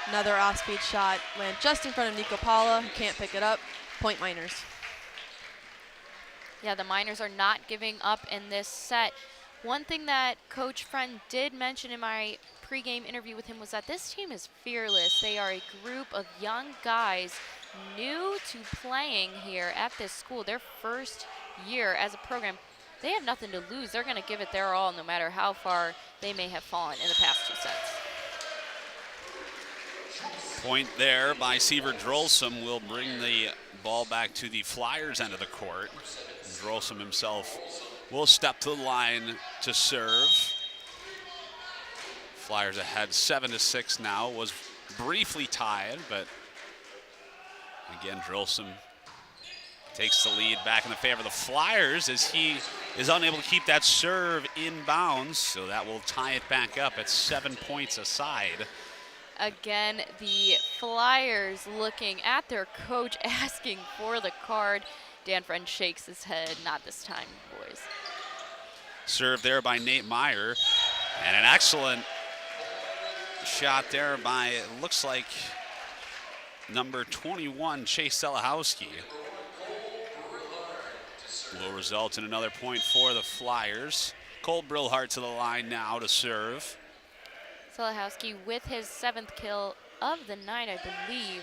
another off-speed shot, land just in front of Nico Paula, who can't pick it up. Point Miners. Yeah, the Miners are not giving up in this set. One thing that Coach Friend did mention in my pregame interview with him was that this team is fearless. They are a group of young guys new to playing here at this school, their first year as a program. They have nothing to lose. They're going to give it their all no matter how far they may have fallen in the past 2 sets. point there by Seaver Drolsom will bring the ball back to the Flyers end of the court. Drolsom himself will step to the line to serve. Flyers ahead 7-6 now. Was briefly tied, but again, Drolsom takes the lead back in the favor of the Flyers as he is unable to keep that serve in bounds, so that will tie it back up at 7 points aside. Again, the Flyers looking at their coach, asking for the card. Dan Friend shakes his head. Not this time, boys. Serve there by Nate Meyer, and an excellent shot there by, it looks like, number 21, Chase Selahowski. Will result in another point for the Flyers. Cole Brillhart to the line now to serve. Selahowski with his 7th kill of the night, I believe.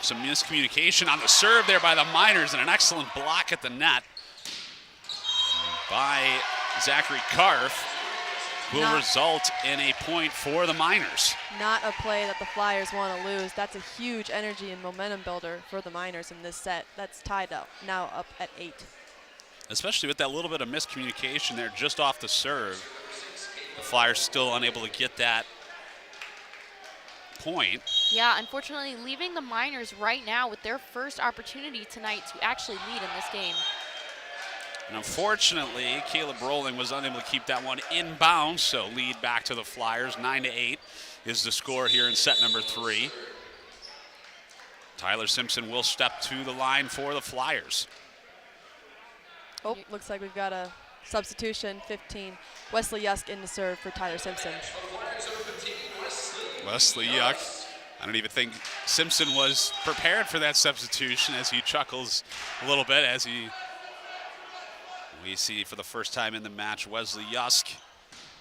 Some miscommunication on the serve there by the Miners, and an excellent block at the net by Zachary Karf will result in a point for the Miners. Not a play that the Flyers want to lose. That's a huge energy and momentum builder for the Miners in this set. That's tied up, now up at 8. Especially with that little bit of miscommunication there just off the serve. The Flyers still unable to get that point. Yeah, unfortunately leaving the Miners right now with their first opportunity tonight to actually lead in this game. And unfortunately, Caleb Rowling was unable to keep that one in bounds, so lead back to the Flyers. 9-8 is the score here in set number 3. Tyler Simpson will step to the line for the Flyers. Oh, looks like we've got a Substitution 15. Wesley Yusk in to serve for Tyler Simpson. Wesley Yuck. I don't even think Simpson was prepared for that substitution, as he chuckles a little bit as we see for the first time in the match Wesley Yusk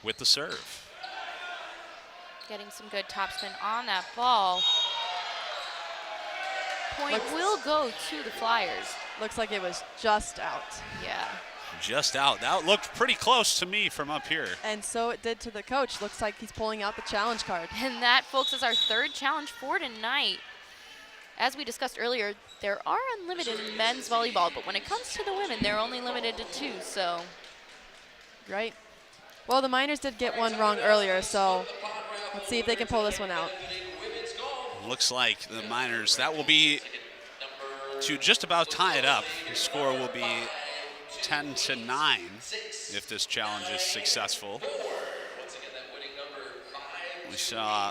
with the serve. Getting some good topspin on that ball. Point will go to the Flyers. Looks like it was just out. Yeah. Just out. That looked pretty close to me from up here. And so it did to the coach. Looks like he's pulling out the challenge card. And that, folks, is our third challenge for tonight. As we discussed earlier, there are unlimited in men's volleyball, but when it comes to the women, they're only limited to 2, so. Right. Well, the Miners did get one wrong earlier, so let's see if they can pull this one out. Looks like the Miners, that will be to just about tie it up. The score will be 10-9 if this challenge is successful. We saw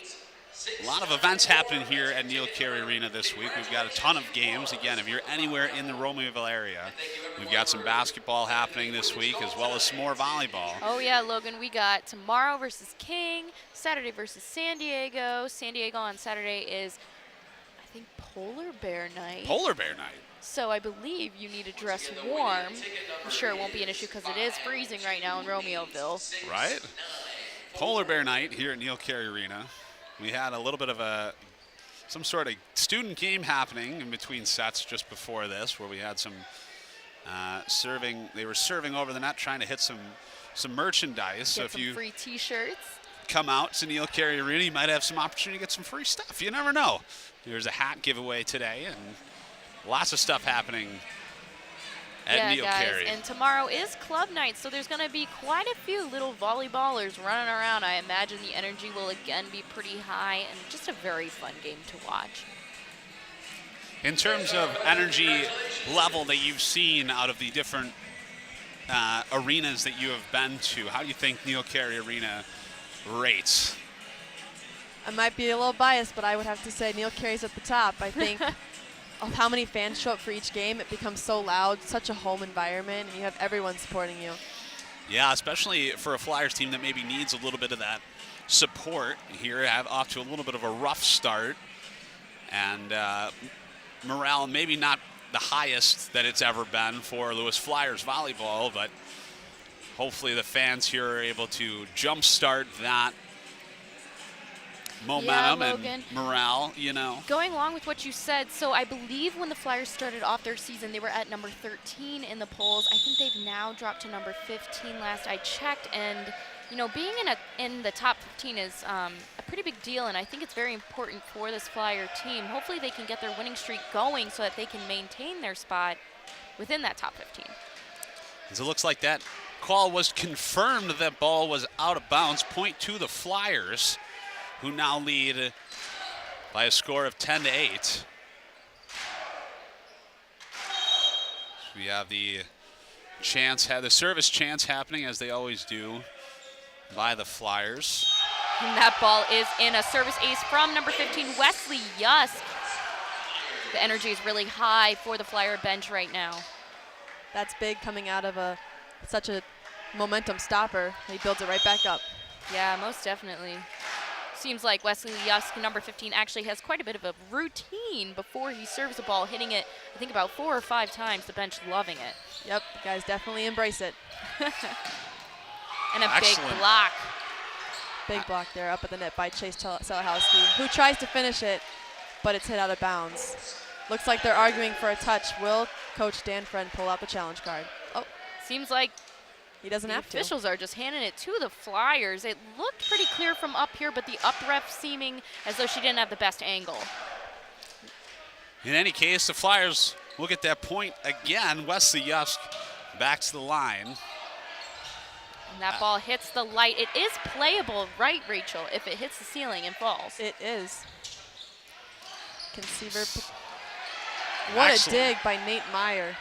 a lot of events happening here at Neil Carey Arena this week. We've got a ton of games. Again, if you're anywhere in the Romeoville area, we've got some basketball happening this week as well as some more volleyball. Oh yeah, Logan, we got tomorrow versus King, Saturday versus San Diego. San Diego on Saturday is, I think, Polar Bear Night. Polar Bear Night. So I believe you need to dress warm. I'm sure it won't be an issue because it is freezing right now in Romeoville. Right? Polar Bear Night here at Neil Carey Arena. We had a little bit of some sort of student game happening in between sets just before this, where we had some serving. They were serving over the net, trying to hit some merchandise. So if you free T-shirts, come out to Neil Carey Arena, you might have some opportunity to get some free stuff. You never know. There's a hat giveaway today, and lots of stuff happening at Neil Carey. And tomorrow is club night, so there's going to be quite a few little volleyballers running around. I imagine the energy will again be pretty high and just a very fun game to watch. In terms of energy level that you've seen out of the different arenas that you have been to, how do you think Neil Carey Arena rates? I might be a little biased, but I would have to say Neil Carey's at the top. I think of how many fans show up for each game. It becomes so loud, such a home environment, and you have everyone supporting you. Yeah, especially for a Flyers team that maybe needs a little bit of that support here. Have off to a little bit of a rough start, and morale maybe not the highest that it's ever been for Lewis Flyers volleyball, but hopefully the fans here are able to jumpstart that momentum and morale, you know. Going along with what you said, so I believe when the Flyers started off their season, they were at number 13 in the polls. I think they've now dropped to number 15 last I checked, and you know, being in the top 15 is a pretty big deal, and I think it's very important for this Flyer team. Hopefully they can get their winning streak going so that they can maintain their spot within that top 15. As it looks like that call was confirmed, that ball was out of bounds. Point to the Flyers, who now lead by a score of 10-8. We have the service chance happening, as they always do, by the Flyers. And that ball is in, a service ace from number 15, Wesley Yusk. The energy is really high for the Flyer bench right now. That's big coming out of such a momentum stopper. He builds it right back up. Yeah, most definitely. Seems like Wesley Yusk, number 15, actually has quite a bit of a routine before he serves the ball, hitting it, I think, about 4 or 5 times. The bench loving it. Yep, the guys definitely embrace it. And a Excellent. big block. Big block there up at the net by Chase Selahowski, who tries to finish it, but it's hit out of bounds. Looks like they're arguing for a touch. Will Coach Dan Friend pull out the challenge card? Oh, seems like he doesn't have to. Officials are just handing it to the Flyers. It looked pretty clear from up here, but the up ref seeming as though she didn't have the best angle. In any case, the Flyers will get that point again. Wesley Yusk back to the line. And that ball hits the light. It is playable, right, Rachel, if it hits the ceiling and falls. It is. Conceiver. What Excellent. a dig by Nate Meyer.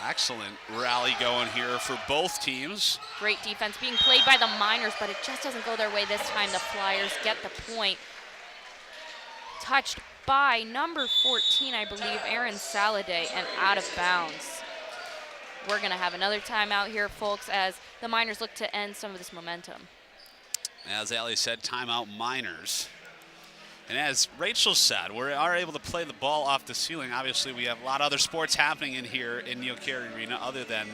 Excellent rally going here for both teams. Great defense being played by the Miners, but it just doesn't go their way this time. The Flyers get the point. Touched by number 14, I believe, Aaron Saladay, and out of bounds. we're going to have another timeout here, folks, as the Miners look to end some of this momentum. As Allie said, timeout Miners. And as Rachel said, we are able to play the ball off the ceiling. Obviously, we have a lot of other sports happening in here in Neil Carey Arena other than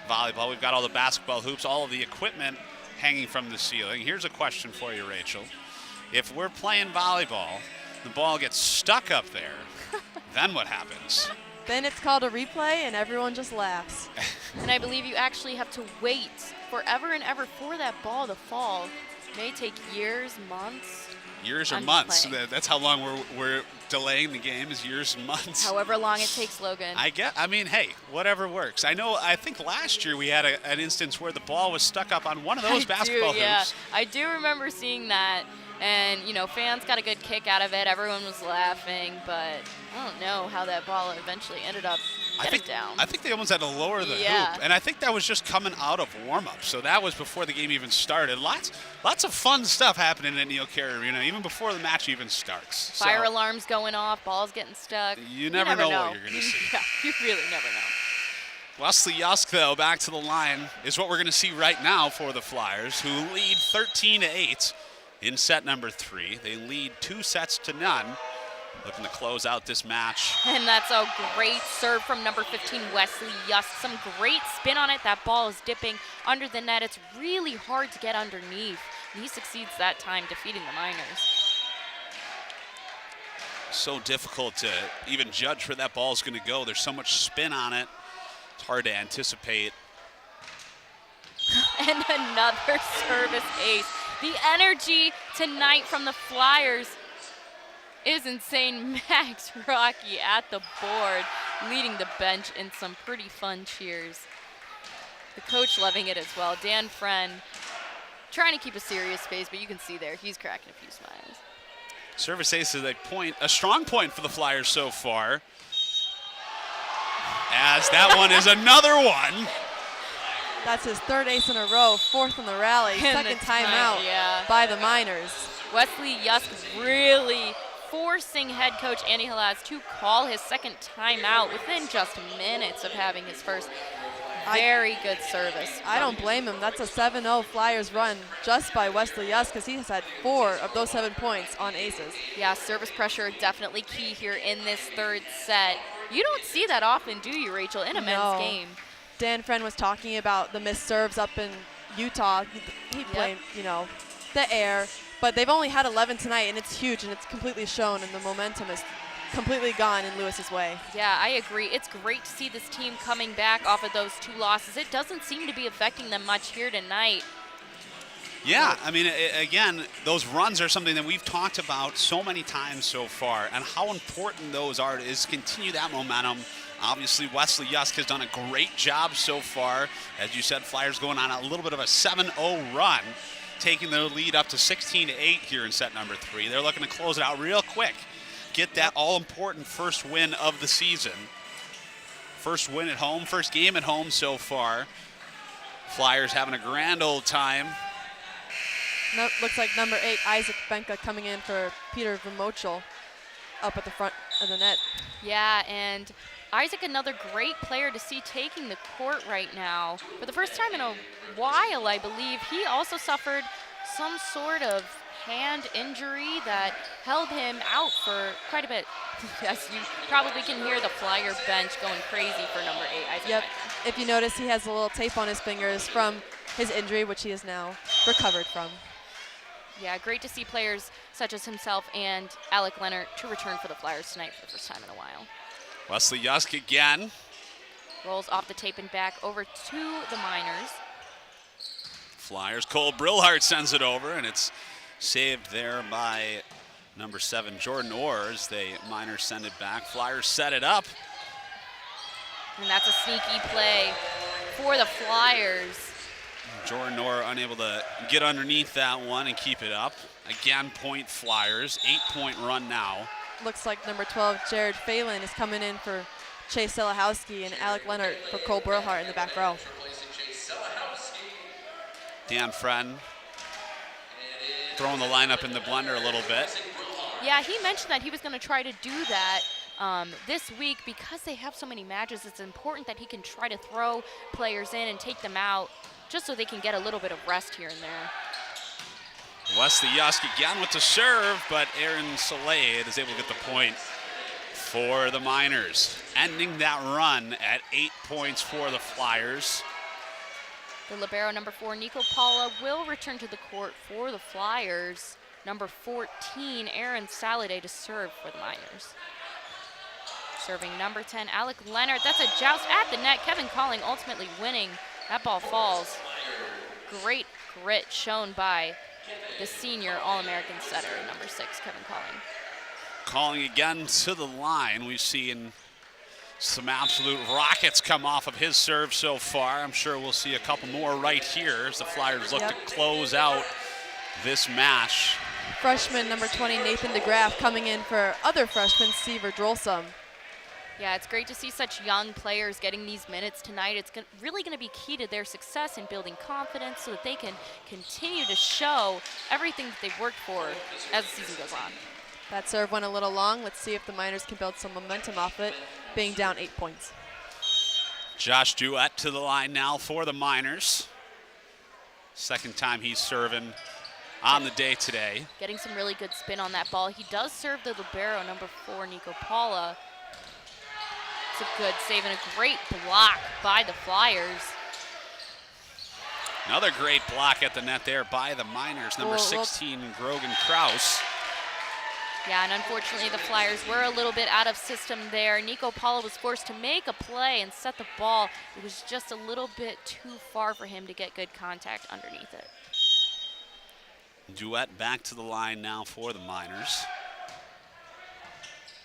volleyball. We've got all the basketball hoops, all of the equipment hanging from the ceiling. Here's a question for you, Rachel. If we're playing volleyball, the ball gets stuck up there, then what happens? Then it's called a replay, and everyone just laughs. And I believe you actually have to wait forever and ever for that ball to fall. It may take years, months. Years or months. That's how long we're delaying the game, is years and months. However long it takes, Logan. I mean, hey, whatever works. I think last year we had an instance where the ball was stuck up on one of those basketball hoops. Yeah, I do remember seeing that. And, you know, fans got a good kick out of it. Everyone was laughing, but I don't know how that ball eventually ended up getting down. I think they almost had to lower the hoop, and I think that was just coming out of warm-up. So that was before the game even started. Lots of fun stuff happening at Neil Carey Arena, even before the match even starts. Fire alarms going off, balls getting stuck. You never know what you're going to see. Yeah, you really never know. Wesley Yusk, though, back to the line, is what we're going to see right now for the Flyers, who lead 13-8. In set number 3. They lead 2-0, looking to close out this match. And that's a great serve from number 15, Wesley Yusk. Some great spin on it. That ball is dipping under the net. It's really hard to get underneath. And he succeeds that time, defeating the Miners. So difficult to even judge where that ball is going to go. There's so much spin on it. It's hard to anticipate. And another service ace. The energy tonight from the Flyers is insane. Max Rocky at the board, leading the bench in some pretty fun cheers. The coach loving it as well. Dan Friend trying to keep a serious face, but you can see there he's cracking a few smiles. Service ace is a strong point for the Flyers so far. As that one is another one. That's his third ace in a row, fourth in the rally, second timeout by the Miners. Wesley Yusk really forcing head coach Andy Halaz to call his second timeout within just minutes of having his first. Very good service. I don't blame him. That's a 7-0 Flyers run just by Wesley Yusk, because he has had 4 of those 7 points on aces. Yeah, service pressure definitely key here in this third set. You don't see that often, do you, Rachel, in a men's game? Dan Friend was talking about the missed serves up in Utah. He blamed, the air. But they've only had 11 tonight, and it's huge, and it's completely shown, and the momentum is completely gone in Lewis's way. Yeah, I agree. It's great to see this team coming back off of those 2 losses. It doesn't seem to be affecting them much here tonight. Yeah, I mean, again, those runs are something that we've talked about so many times so far, and how important those are is continue that momentum. Obviously, Wesley Yusk has done a great job so far. As you said, Flyers going on a little bit of a 7-0 run, taking their lead up to 16-8 here in set number 3. They're looking to close it out real quick, get that all-important first win of the season. First win at home, first game at home so far. Flyers having a grand old time. Looks like number 8, Isaac Benka, coming in for Peter Vermochel up at the front of the net. Yeah, and Isaac, another great player to see taking the court right now. For the first time in a while, I believe, he also suffered some sort of hand injury that held him out for quite a bit. Yes, you probably can hear the Flyer bench going crazy for number 8, Isaac. Yep. Benka. If you notice, he has a little tape on his fingers from his injury, which he is now recovered from. Yeah, great to see players such as himself and Alec Leonard to return for the Flyers tonight for the first time in a while. Wesley Yusk again. Rolls off the tape and back over to the Miners. Flyers, Cole Brillhart sends it over, and it's saved there by number 7, Jordan Orr, as the Miners send it back. Flyers set it up. And that's a sneaky play for the Flyers. Jordan Orr unable to get underneath that one and keep it up. Again, point Flyers, 8-point run now. Looks like number 12, Jared Phelan, is coming in for Chase Selahowski, and Alec Leonard for Cole Brillhart in the back row. Dan Friend throwing the lineup in the blender a little bit. Yeah, he mentioned that he was going to try to do that this week, because they have so many matches, it's important that he can try to throw players in and take them out just so they can get a little bit of rest here and there. Wesley Yusk again with the serve, but Aaron Salade is able to get the point for the Miners, ending that run at 8 points for the Flyers. The libero, number 4, Nico Paula, will return to the court for the Flyers. Number 14, Aaron Salade, to serve for the Miners. Serving number 10, Alec Leonard. That's a joust at the net. Kevin Calling ultimately winning. That ball falls. Great grit shown by the senior All-American setter, number 6, Kevin Calling. Calling again to the line. We've seen some absolute rockets come off of his serve so far. I'm sure we'll see a couple more right here as the Flyers look to close out this match. Freshman number 20, Nathan DeGraff, coming in for other freshman, Seaver Drolsum. Yeah, it's great to see such young players getting these minutes tonight. It's really going to be key to their success in building confidence so that they can continue to show everything that they've worked for as the season goes on. That serve went a little long. Let's see if the Miners can build some momentum off it, being down 8 points. Josh Duett to the line now for the Miners. Second time he's serving on the day today. Getting some really good spin on that ball. He does serve the libero, number 4, Nico Paula. It's a good save and a great block by the Flyers. Another great block at the net there by the Miners, number 16, Grogan Kraus. Yeah, and unfortunately the Flyers were a little bit out of system there. Nico Paula was forced to make a play and set the ball. It was just a little bit too far for him to get good contact underneath it. Duett back to the line now for the Miners.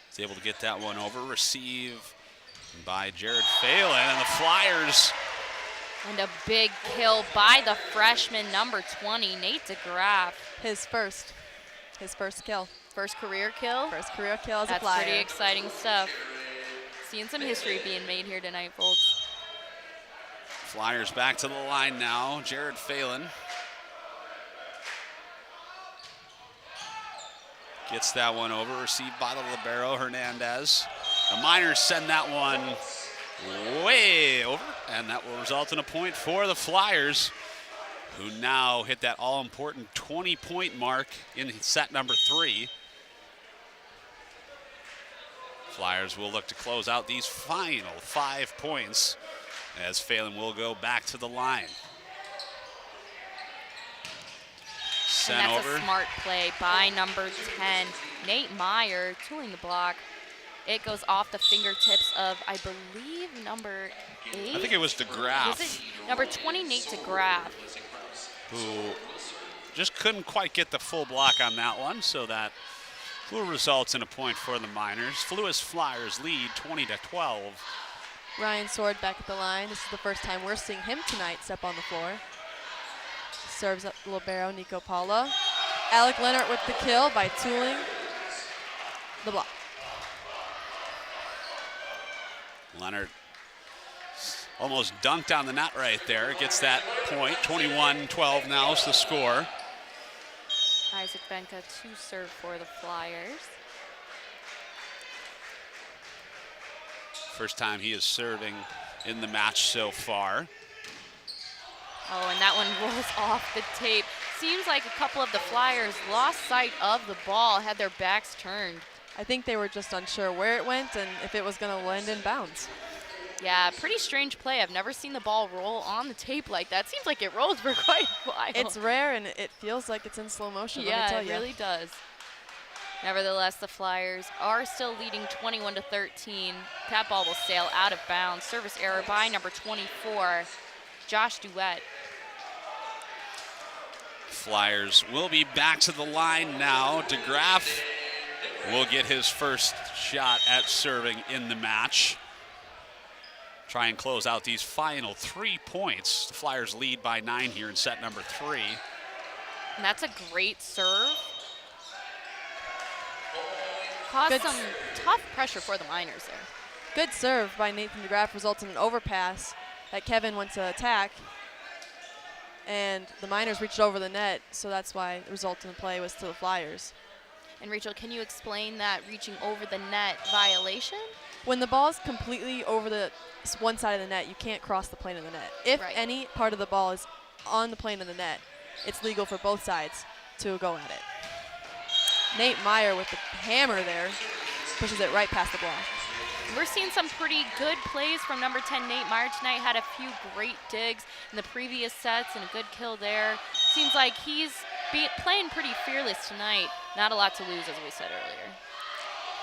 He's able to get that one over. Receive by Jared Phelan, and the Flyers. And a big kill by the freshman, number 20, Nate DeGraff. His first kill. First career kill? First career kill as a Flyer. That's pretty exciting stuff. Seeing some history being made here tonight, folks. Flyers back to the line now. Jared Phelan gets that one over, received by the libero, Hernandez. The Miners send that one way over, and that will result in a point for the Flyers, who now hit that all-important 20-point mark in set number 3. Flyers will look to close out these final 5 points as Phelan will go back to the line. And that's a smart play by number 10, Nate Meyer, tooling the block. It goes off the fingertips of, I believe, number 8. I think it was DeGraff. Was it number 20, Nate DeGraff? Who just couldn't quite get the full block on that one, so that will result in a point for the Miners. Lewis Flyers lead 20-12. Ryan Sword back at the line. This is the first time we're seeing him tonight step on the floor. Serves up libero, Nico Paula. Alec Leonard with the kill by tooling the block. Leonard almost dunked on the net right there. Gets that point. 21-12 now is the score. Isaac Benka to serve for the Flyers. First time he is serving in the match so far. Oh, and that one rolls off the tape. Seems like a couple of the Flyers lost sight of the ball, had their backs turned. I think they were just unsure where it went and if it was going to land in bounds. Yeah, pretty strange play. I've never seen the ball roll on the tape like that. Seems like it rolls for quite a while. It's rare, and it feels like it's in slow motion, yeah, let me tell it really does. Nevertheless, the Flyers are still leading 21-13. That ball will sail out of bounds. Service error by number 24, Josh Duett. Flyers will be back to the line now. DeGraff will get his first shot at serving in the match. Try and close out these final 3 points. The Flyers lead by 9 here in set number 3. And that's a great serve. Caused some tough pressure for the Miners there. Good serve by Nathan DeGraff results in an overpass that Kevin went to attack. And the Miners reached over the net, so that's why the result in the play was to the Flyers. And Rachel, can you explain that reaching over the net violation? When the ball is completely over the one side of the net, you can't cross the plane of the net. If any part of the ball is on the plane of the net, it's legal for both sides to go at it. Nate Meyer with the hammer there pushes it right past the block. We're seeing some pretty good plays from number 10, Nate Meyer tonight. Had a few great digs in the previous sets and a good kill there. Seems like he's playing pretty fearless tonight. Not a lot to lose, as we said earlier.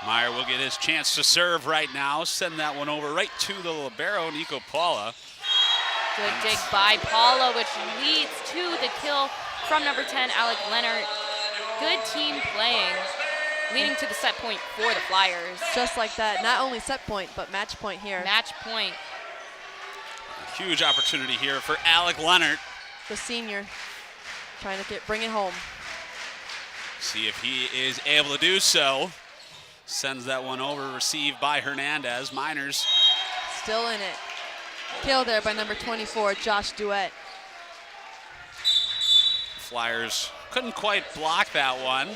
Meyer will get his chance to serve right now. Send that one over right to the libero, Nico Paula. Good dig by Paula, which leads to the kill from number 10, Alec Leonard. Good team playing, leading to the set point for the Flyers. Just like that, not only set point, but match point here. Match point. A huge opportunity here for Alec Leonard. The senior trying to bring it home. See if he is able to do so. Sends that one over, received by Hernandez. Miners still in it. Kill there by number 24, Josh Duet. Flyers couldn't quite block that one.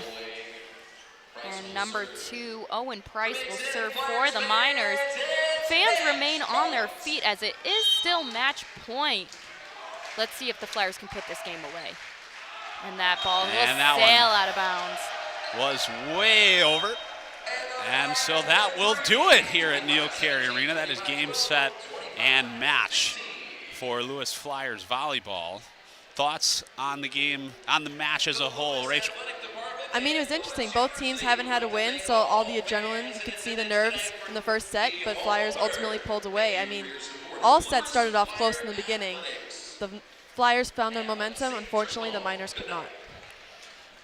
And number 2, Owen Price will serve for the Miners. Fans remain on their feet as it is still match point. Let's see if the Flyers can put this game away. And that ball will sail out of bounds. Was way over. And so that will do it here at Neil Carey Arena. That is game, set, and match for Lewis Flyers volleyball. Thoughts on the game, on the match as a whole, Rachel? I mean, it was interesting. Both teams haven't had a win, so all the adrenaline, you could see the nerves in the first set, but Flyers ultimately pulled away. I mean, all sets started off close in the beginning. The Flyers found their momentum. Unfortunately, the Miners could not.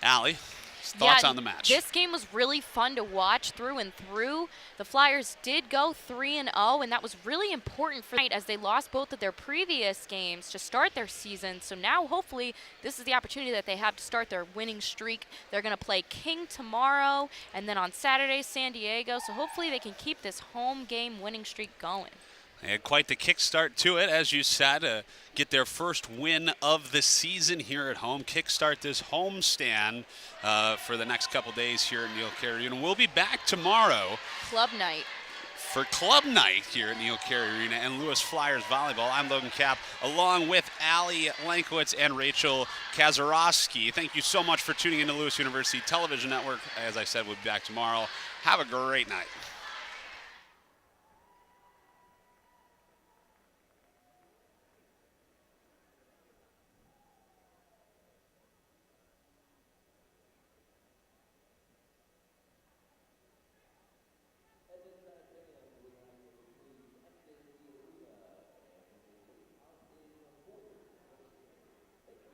Allie, thoughts on the match? This game was really fun to watch through and through. The Flyers did go 3-0, and that was really important for tonight as they lost both of their previous games to start their season. So now, hopefully, this is the opportunity that they have to start their winning streak. They're going to play King tomorrow, and then on Saturday, San Diego. So hopefully they can keep this home game winning streak going. They had quite the kickstart to it, as you said, get their first win of the season here at home. Kickstart this homestand for the next couple days here at Neil Carey Arena. We'll be back tomorrow. Club night. For club night here at Neil Carey Arena and Lewis Flyers volleyball. I'm Logan Kapp, along with Allie Lankowitz and Rachel Kazarowski. Thank you so much for tuning into Lewis University Television Network. As I said, we'll be back tomorrow. Have a great night.